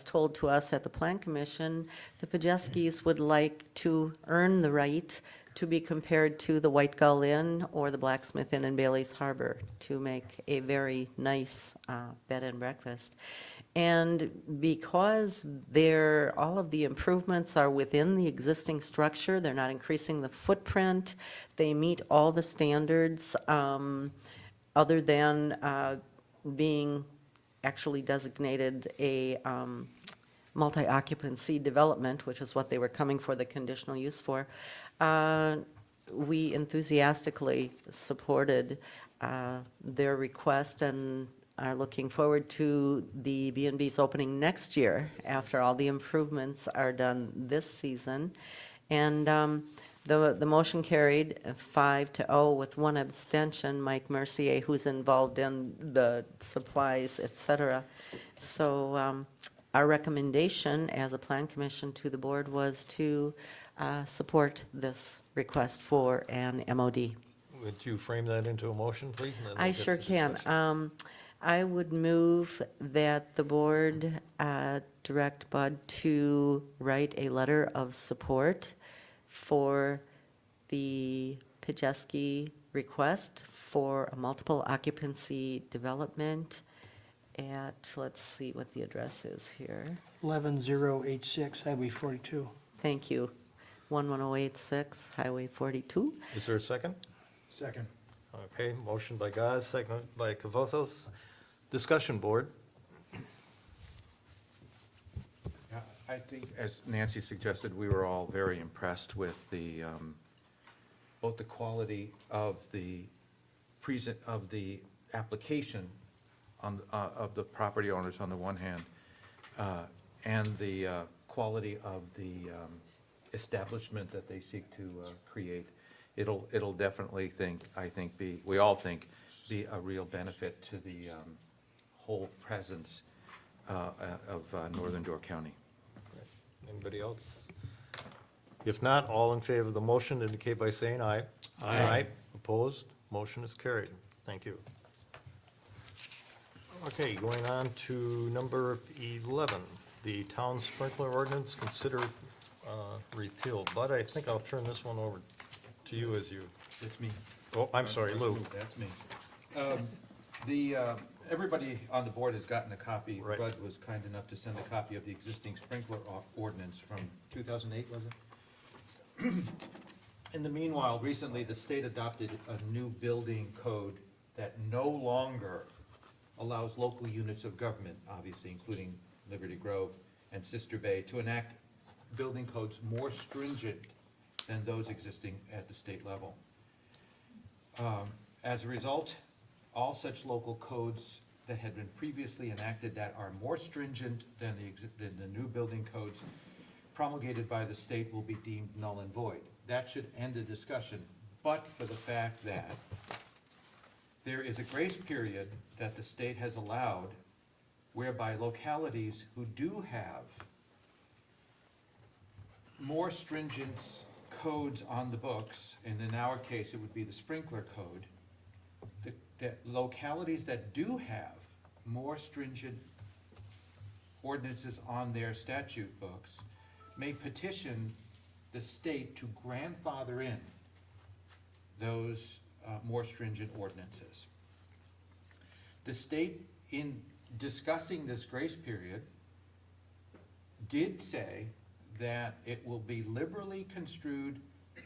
told to us at the Plan Commission, the Pajeskis would like to earn the right to be compared to the White Gull Inn or the Blacksmith Inn in Bailey's Harbor to make a very nice bed and breakfast. And because all of the improvements are within the existing structure, they're not increasing the footprint, they meet all the standards, other than being actually designated a multi-occupancy development, which is what they were coming for the conditional use for. We enthusiastically supported their request and are looking forward to the B&B's opening next year after all the improvements are done this season. And the motion carried 5-0 with one abstention, Mike Mercier, who's involved in the supplies, et cetera. So our recommendation as a plan commission to the board was to support this request for an MOD. Would you frame that into a motion, please? and then we'll I get to sure can. discussion. I would move that the board direct Bud to write a letter of support for the Pajewski request for a multiple occupancy development at, let's see what the address is here. 11086 Highway 42. Thank you. 11086 Highway 42. Is there a second? Second. Okay, motion by Gaz, second by Cavazos. Discussion, board. Yeah, I think, as Nancy suggested, we were all very impressed with the, both the quality of the of the application on, of the property owners on the one hand, and the quality of the establishment that they seek to create. It'll definitely we all think, be a real benefit to the whole presence of Northern Door County. Anybody else? If not, all in favor of the motion indicate by saying aye. Aye. Opposed? Motion is carried. Thank you. Okay, going on to number 11, the town sprinkler ordinance, consider repeal. Bud, I think I'll turn this one over to you as you, It's me. oh, I'm sorry, Lou. That's me. Everybody on the board has gotten a copy. Right. Bud was kind enough to send a copy of the existing sprinkler ordinance from 2008, was it? In the meanwhile, recently, the state adopted a new building code that no longer allows local units of government, obviously including Liberty Grove and Sister Bay, to enact building codes more stringent than those existing at the state level. As a result, all such local codes that had been previously enacted that are more stringent than the new building codes promulgated by the state will be deemed null and void. That should end the discussion, but for the fact that there is a grace period that the state has allowed whereby localities who do have more stringent codes on the books, and in our case, it would be the sprinkler code, that localities that do have more stringent ordinances on their statute books may petition the state to grandfather in those more stringent ordinances. The state, in discussing this grace period, did say that it will be liberally construed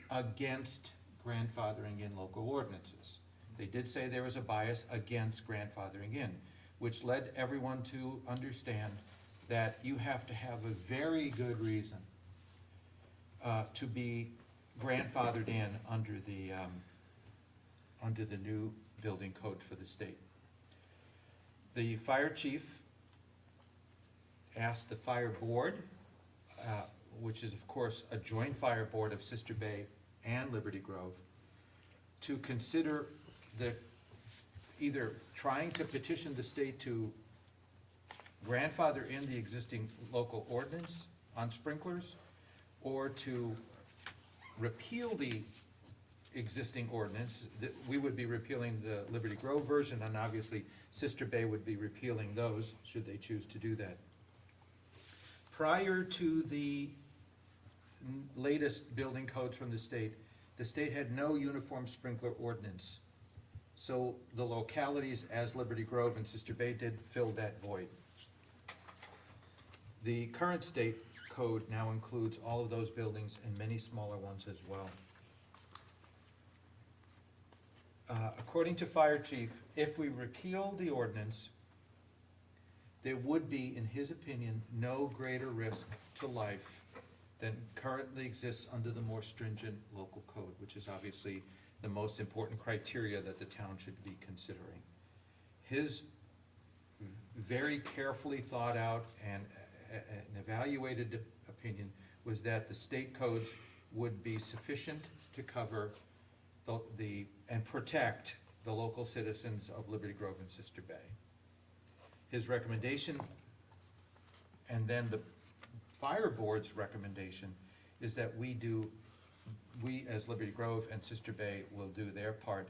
against grandfathering in local ordinances. They did say there was a bias against grandfathering in, which led everyone to understand that you have to have a very good reason to be grandfathered in under the new building code for the state. The fire chief asked the fire board, which is of course a joint fire board of Sister Bay and Liberty Grove, to consider either trying to petition the state to grandfather in the existing local ordinance on sprinklers, or to repeal the existing ordinance. We would be repealing the Liberty Grove version, and obviously Sister Bay would be repealing those, should they choose to do that. Prior to the latest building codes from the state had no uniform sprinkler ordinance. So the localities, as Liberty Grove and Sister Bay did, filled that void. The current state code now includes all of those buildings and many smaller ones as well. According to Fire Chief, if we repeal the ordinance, there would be, in his opinion, no greater risk to life than currently exists under the more stringent local code, which is obviously the most important criteria that the town should be considering. His very carefully thought out and evaluated opinion was that the state codes would be sufficient to cover and protect the local citizens of Liberty Grove and Sister Bay. His recommendation, and then the fire board's recommendation, is that we as Liberty Grove and Sister Bay will do their part,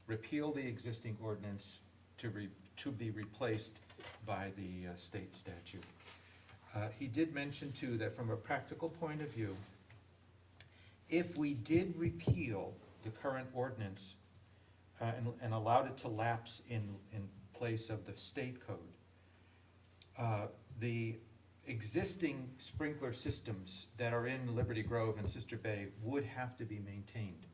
repeal the existing ordinance to be replaced by the state statute. He did mention too that from a practical point of view, if we did repeal the current ordinance and allowed it to lapse in place of the state code, the existing sprinkler systems that are in Liberty Grove and Sister Bay would have to be maintained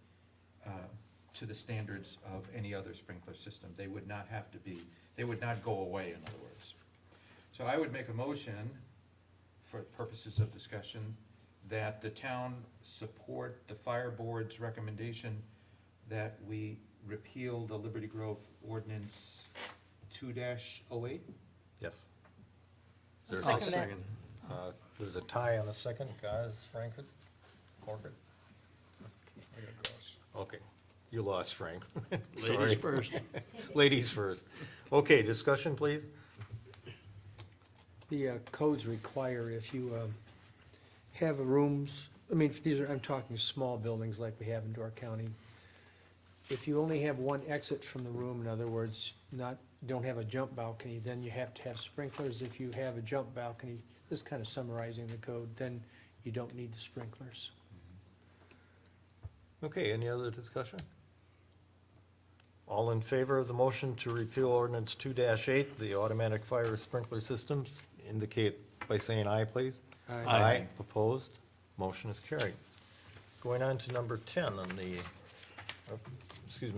to the standards of any other sprinkler system. They would not have to be, they would not go away, in other words. So I would make a motion, for purposes of discussion, that the town support the fire board's recommendation that we repeal the Liberty Grove ordinance 2-08. Yes. Is there a I'll second that. There's a tie on the second, guys, Franklin? Corker? Okay, you lost, Frank. Sorry. Ladies first. Ladies first. Okay, discussion, please? The codes require if you have rooms, I mean, if these are, I'm talking small buildings like we have in Door County. If you only have one exit from the room, in other words, don't have a jump balcony, then you have to have sprinklers. If you have a jump balcony, this is kind of summarizing the code, then you don't need the sprinklers. Okay, any other discussion? All in favor of the motion to repeal ordinance 2-8, the automatic fire sprinkler systems, indicate by saying aye, please. Aye. Opposed? Motion is carried. Going on to number 10 on the,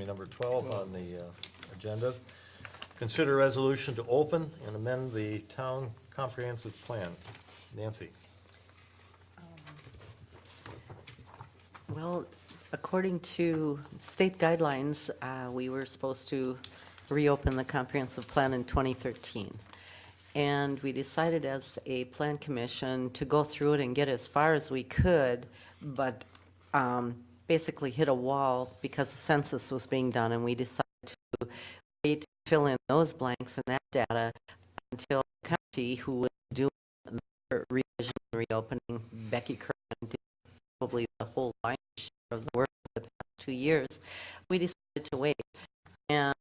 number 12 on the agenda. Consider resolution to open and amend the town comprehensive plan. Nancy? Well, according to state guidelines, we were supposed to reopen the comprehensive plan in 2013. And we decided as a plan commission to go through it and get as far as we could, but basically hit a wall because the census was being done, and we decided to wait to fill in those blanks and that data until the county, who was doing the revision and reopening, Becky Kerwin, did probably the whole lion's share of the work for the past 2 years. We decided to wait, and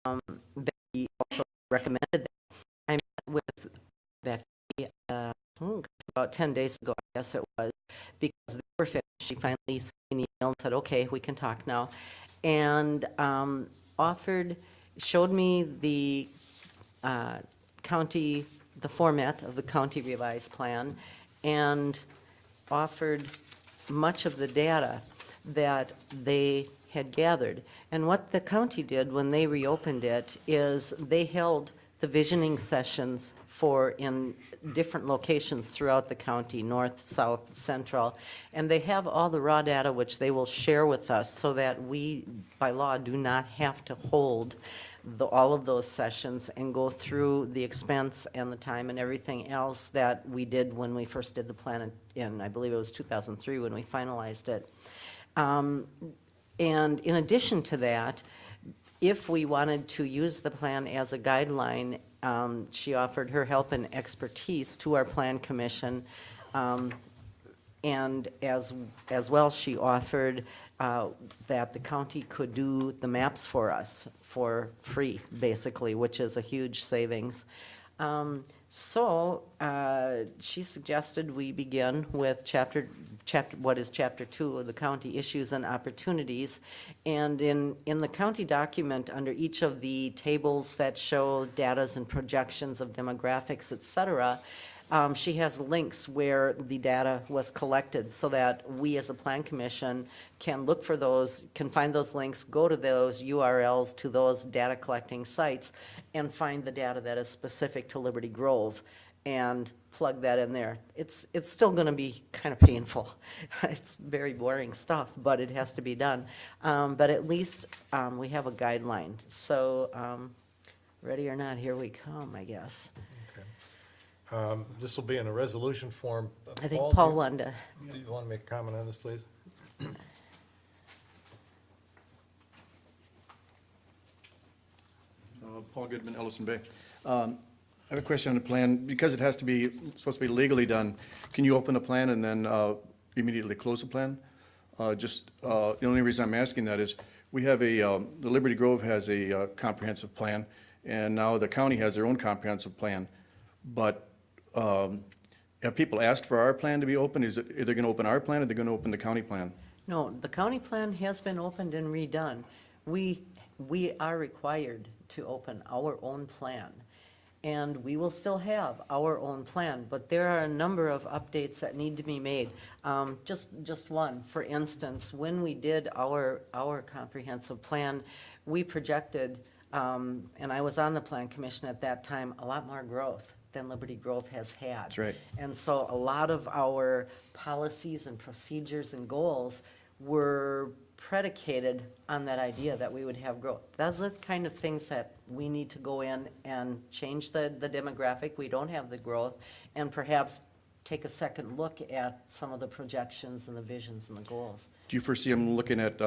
Becky also recommended that. I met with Becky about 10 days ago, I guess it was, because they were finished. She finally sent me an email and said, okay, we can talk now, and showed me the county, the format of the county revised plan, and offered much of the data that they had gathered. And what the county did when they reopened it is they held the the visioning sessions for in different locations throughout the county, north, south, central. And they have all the raw data which they will share with us so that we, by law, do not have to hold all of those sessions and go through the expense and the time and everything else that we did when we first did the plan in, I believe it was 2003 when we finalized it. And in addition to that, if we wanted to use the plan as a guideline, she offered her help and expertise to our plan commission. And as well, she offered that the county could do the maps for us for free, basically, which is a huge savings. So she suggested we begin with what is chapter 2 of the county issues and opportunities. And in the county document, under each of the tables that show datas and projections of demographics, et cetera, she has links where the data was collected so that we as a plan commission can look for those, can find those links, go to those URLs to those data collecting sites and find the data that is specific to Liberty Grove and plug that in there. It's still going to be kind of painful. It's very boring stuff, but it has to be done. But at least we have a guideline. So ready or not, here we come, I guess. This will be in a resolution form. I think do Paul you- wanted to. Do you want to make a comment on this, please? Paul Goodman, Ellison Bay. I have a question on the plan. Because it has to be, supposed to be legally done, can you open the plan and then immediately close the plan? The only reason I'm asking that is, we have the Liberty Grove has a comprehensive plan, and now the county has their own comprehensive plan. But have people asked for our plan to be open? Are they going to open our plan, or are they going to open the county plan? No, the county plan has been opened and redone. We are required to open our own plan, and we will still have our own plan, but there are a number of updates that need to be made. Just one, for instance, when we did our comprehensive plan, we projected, and I was on the plan commission at that time, a lot more growth than Liberty Grove has had. That's right. And so a lot of our policies and procedures and goals were predicated on that idea that we would have growth. Those are the kind of things that we need to go in and change the demographic. We don't have the growth, and perhaps take a second look at some of the projections and the visions and the goals. Do you foresee them looking at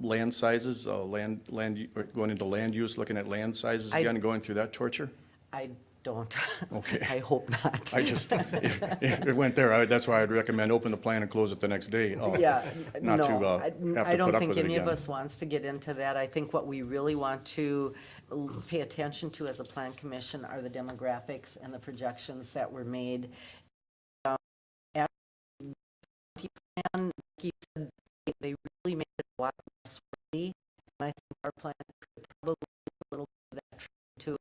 land sizes, or going into land use, looking at land sizes again, and going through that torture? I don't. Okay. I hope not. I just, if it went there, that's why I'd recommend open the plan and close it the next day. Yeah, Not to no, have I to don't put up think with it any of again. us wants to get into that. I think what we really want to pay attention to as a plan commission are the demographics and the projections that were made. At the plan, like you said, they really made it a lot less wordy, and I think our plan could probably do a little bit of that too.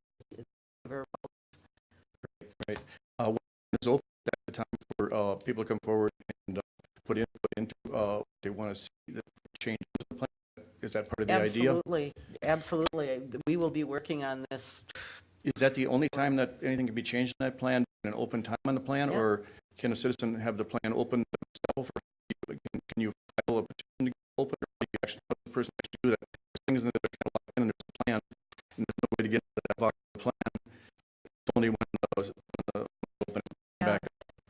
Right. When it's open at the time for people to come forward and put input into they want to see the change in the plan. Is that part of the idea? Absolutely, absolutely. We will be working on this. Is that the only time that anything can be changed in that plan, an open time on the plan? Yeah. Or can a citizen have the plan open themselves? Can you file a petition to open, or do you actually let the person actually do that? There's things that are kind of locked in, and there's a plan, and there's no way to get into that box of the plan. It's only when the open it back.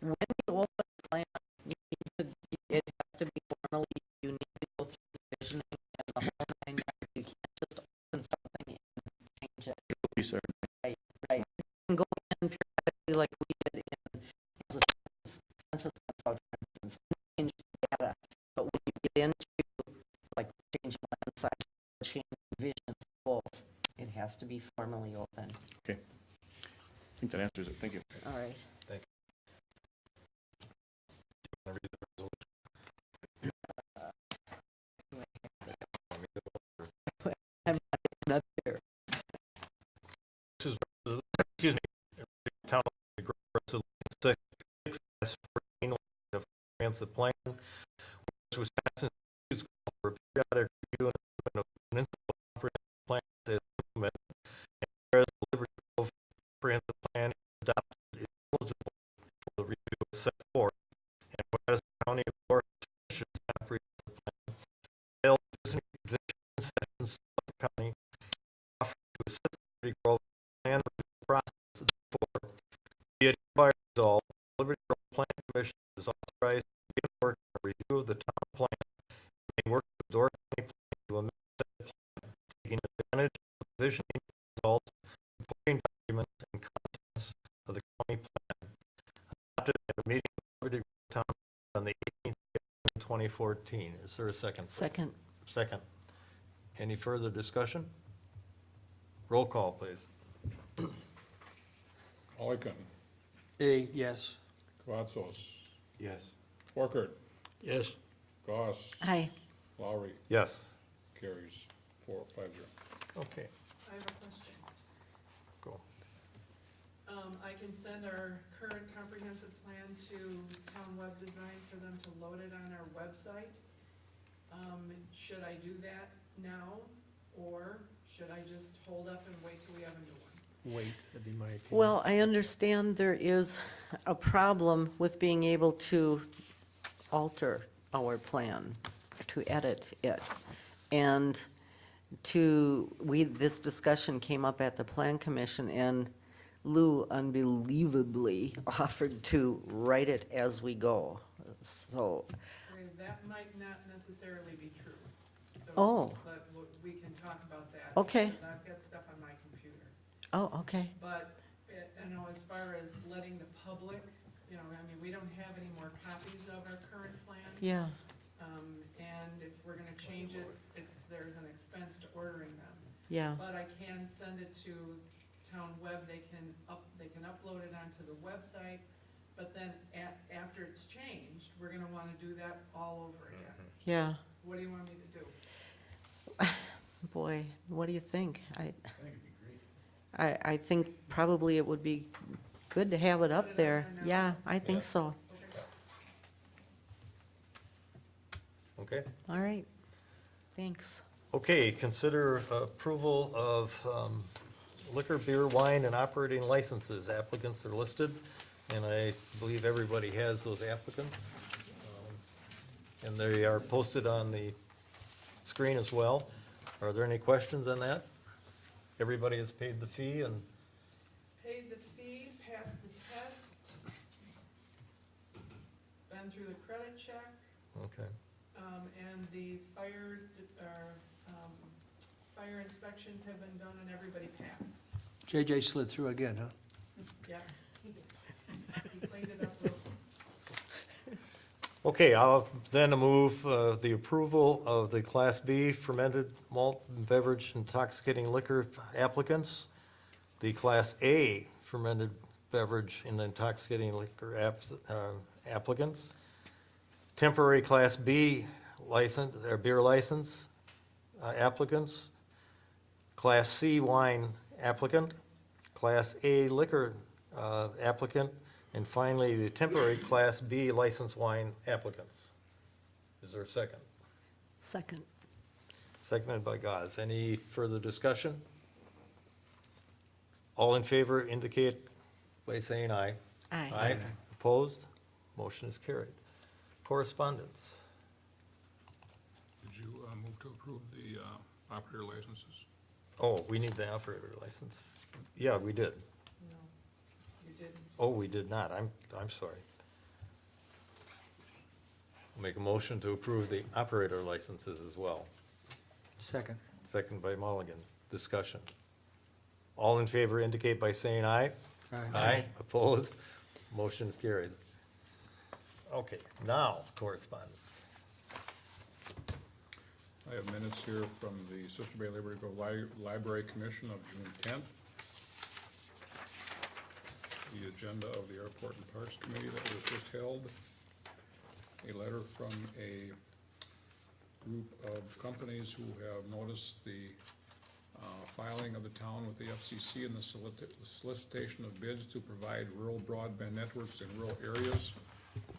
When you open a plan, you need to, it has to be formally, you need to go through the visioning and the whole nine yards. You can't just open something and change it. Please, sir. Right. You can go in periodically like we did in as a census episode, for instance, and change the data. But when you get into like changing land size, changing visions, goals, it has to be formally open. Okay. I think that answers it. Thank you. All right. I'm not there. This is, excuse me, town resolution 6/14 of comprehensive plan. Wisconsin is called for a periodic review and improvement of municipal comprehensive plans as implemented. And whereas the Liberty Grove set forth. And whereas the county board of commissioners have the plan, failed to listen to conviction sessions of the county, offer to assist Liberty Grove plan review process. Therefore, be it hereby resolved, the Liberty Grove Plan Commission is authorized to begin work on a review of the town plan and may work with Door County Planning to amend said plan, taking advantage of the visioning results, supporting documents, and contents of the county plan adopted at a meeting of Liberty Grove Town on the 18th of April, 2014. Is there a second? Second. Second. Any further discussion? Roll call, please. Oliken, Yes. Kavazos, Yes. Borkert, Yes. Goss, Aye. Lowry, Yes. carries 4-5-0. Okay, I have a question. go. I can send our current comprehensive plan to Town Web Design for them to load it on our website. Should I do that now, or should I just hold up and wait till we have a new one? Wait, that'd be my opinion. Well, I understand there is a problem with being able to alter our plan, to edit it. And this discussion came up at the Plan Commission, and Lou unbelievably offered to write it as we go. So, Okay, that might not necessarily be true. So, Oh. but we can talk about that. Okay. Because I've got stuff on my computer. oh, okay, But, as far as letting the public, we don't have any more copies of our current plan. yeah, And if we're gonna change it, there's an expense to ordering them. yeah, But I can send it to Town Web, they can upload it onto the website, but then after it's changed, we're gonna wanna do that all over again. yeah. What do you want me to do? Boy, what do you think? I think probably it would be good to have it up there. Yeah, I think so. Okay. All right, thanks. Okay, consider approval of liquor, beer, wine, and operating licenses. Applicants are listed, and I believe everybody has those applicants. And they are posted on the screen as well. Are there any questions on that? Everybody has paid the fee and, Paid the fee, passed the test, been through the credit check, okay. and the fire inspections have been done and everybody passed. JJ slid through again, huh? Yeah. He cleaned it up real quick. Okay, I'll then move the approval of the Class B fermented malt and beverage intoxicating liquor applicants, the Class A fermented beverage and intoxicating liquor applicants, temporary Class B license, or beer license applicants, Class C wine applicant, Class A liquor applicant, and finally, the temporary Class B licensed wine applicants. Is there a second? Second. Seconded by Gaz. Any further discussion? All in favor indicate by saying aye. Aye. Aye. Opposed? Motion is carried. Correspondence. Did you move to approve the operator licenses? Oh, we need the operator license. Yeah, we did. No, you didn't. Oh, we did not. I'm sorry. I'll make a motion to approve the operator licenses as well. Second. Second by Mulligan. Discussion. All in favor indicate by saying aye. Aye. Opposed? Motion is carried. Okay, now correspondence. I have minutes here from the Sister Bay Liberty Grove Library Commission of June 10th. The agenda of the Airport and Parks Committee that was just held. A letter from a group of companies who have noticed the filing of the town with the FCC and the solicitation of bids to provide rural broadband networks in rural areas,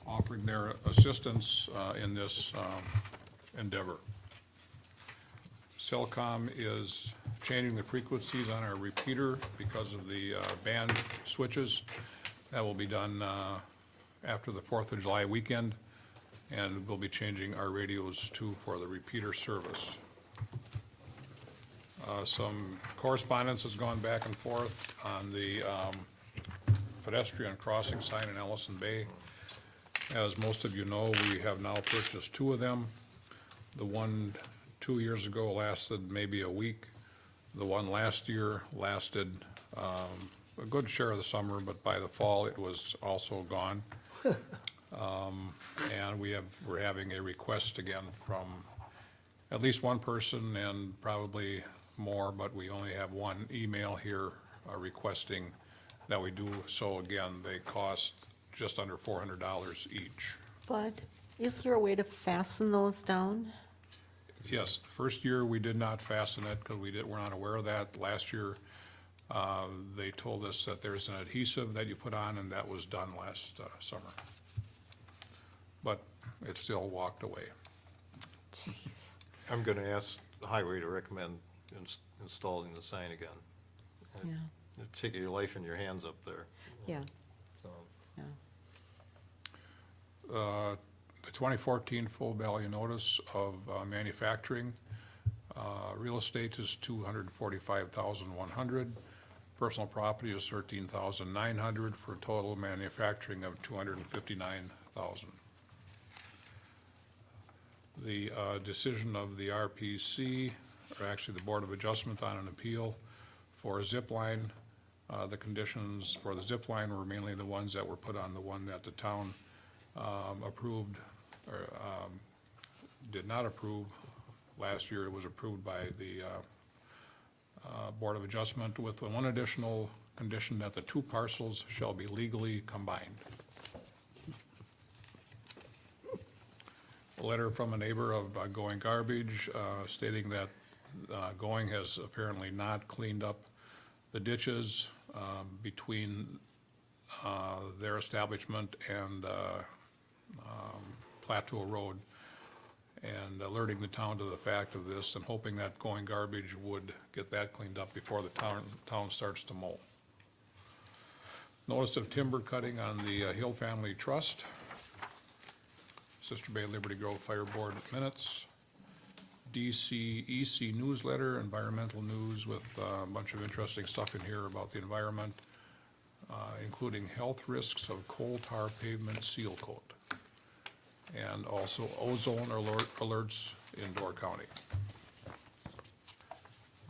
offering their assistance in this endeavor. Cellcom is changing the frequencies on our repeater because of the band switches. That will be done after the 4th of July weekend, and we'll be changing our radios too for the repeater service. Some correspondence has gone back and forth on the pedestrian crossing sign in Ellison Bay. As most of you know, we have now purchased 2 of them. The one 2 years ago lasted maybe a week. The one last year lasted a good share of the summer, but by the fall, it was also gone. And we're having a request again from at least one person and probably more, but we only have one email here requesting that we do so again. They cost just under $400 each. But is there a way to fasten those down? Yes, the first year we did not fasten it because we're not aware of that. Last year, they told us that there's an adhesive that you put on, and that was done last summer. But it still walked away. I'm gonna ask the highway to recommend installing the sign again. Yeah, You take your life in your hands up there, yeah, so. yeah. The 2014 full value notice of manufacturing, real estate is $245,100. Personal property is $13,900 for a total manufacturing of $259,000. The decision of the RPC, or actually the Board of Adjustment on an appeal for a zip line, the conditions for the zip line were mainly the ones that were put on the one that the town approved, or did not approve. Last year it was approved by the Board of Adjustment with one additional condition that the 2 parcels shall be legally combined. A letter from a neighbor of Going Garbage stating that Going has apparently not cleaned up the ditches between their establishment and Plateau Road, and alerting the town to the fact of this and hoping that Going Garbage would get that cleaned up before the town starts to mow. Notice of timber cutting on the Hill Family Trust. Sister Bay Liberty Grove Fire Board minutes. DCEC newsletter, environmental news with a bunch of interesting stuff in here about the environment, including health risks of coal tar pavement seal coat, and also ozone alerts in Door County.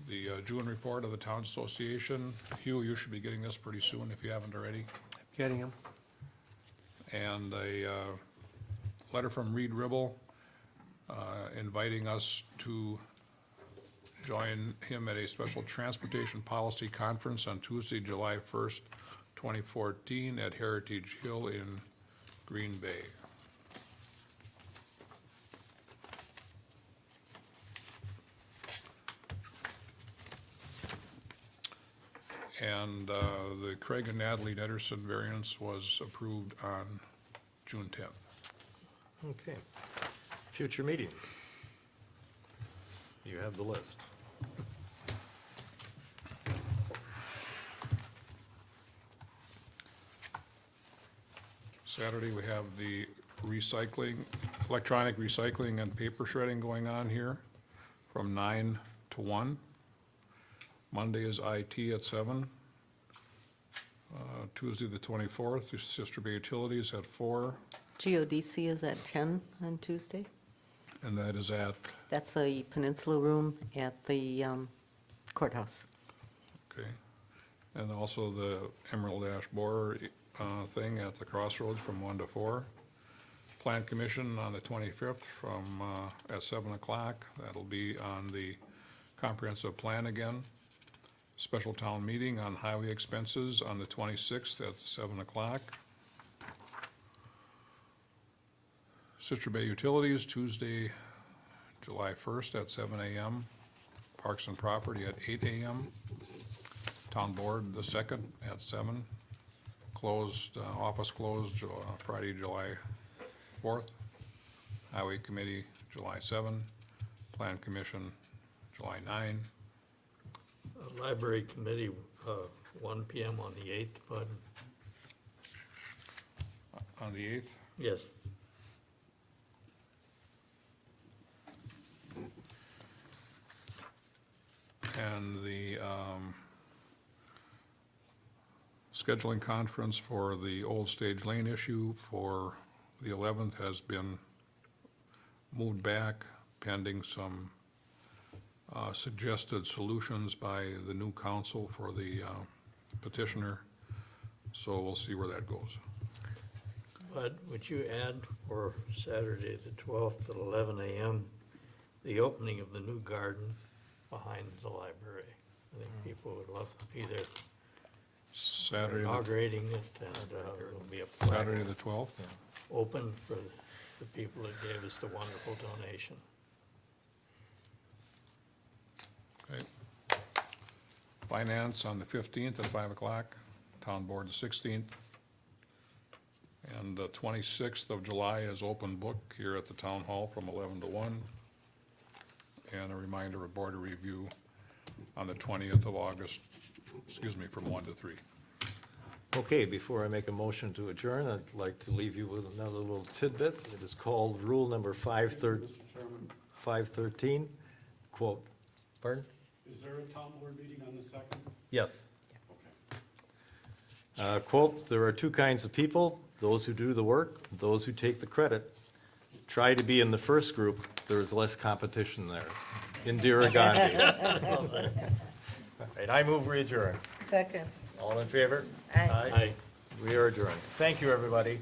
The June report of the Town Association. Hugh, you should be getting this pretty soon if you haven't already. Getting them. And a letter from Reed Ribble inviting us to join him at a special transportation policy conference on Tuesday, July 1st, 2014 at Heritage Hill in Green Bay. And the Craig and Natalie Nederson variance was approved on June 10th. Okay. Future meetings. You have the list. Saturday, we have the electronic recycling and paper shredding going on here from 9 to 1. Monday is IT at 7. Tuesday, the 24th, is Sister Bay Utilities at 4, GODC is at 10 on Tuesday. and that is at, That's the Peninsula Room at the courthouse. okay. And also the Emerald Ash Borer thing at the Crossroads from 1 to 4. Plan Commission on the 25th from, at 7 o'clock. That'll be on the comprehensive plan again. Special town meeting on highway expenses on the 26th at 7 o'clock. Sister Bay Utilities, Tuesday, July 1st at 7 a.m. Parks and Property at 8 a.m. Town Board, the 2nd at 7. Closed, office closed Friday, July 4th. Highway Committee, July 7. Plan Commission, July 9. Library Committee, 1 PM on the 8th, but on the 8th. Yes. And the scheduling conference for the Old Stage Lane issue for the 11th has been moved back pending some suggested solutions by the new counsel for the petitioner. So we'll see where that goes. But would you add for Saturday, the 12th at 11 a.m., the opening of the new garden behind the library? I think people would love to be there. Saturday, Inaugurating it, and there'll be a plaque Saturday the 12th? open for the people that gave us the wonderful donation. Okay. Finance on the 15th at 5 o'clock, Town Board the 16th. And the 26th of July is open book here at the Town Hall from 11 to 1. And a reminder of Board of Review on the 20th of August, from 1 to 3. Okay, before I make a motion to adjourn, I'd like to leave you with another little tidbit. It is called Rule Number 513, quote, pardon? Is there a town board meeting on the 2nd? Yes. Okay. Quote, "There are two kinds of people, those who do the work, those who take the credit. Try to be in the first group, there is less competition there." Indira Gandhi. All right, I move we adjourn. Second. All in favor? Aye. We are adjourned. Thank you, everybody.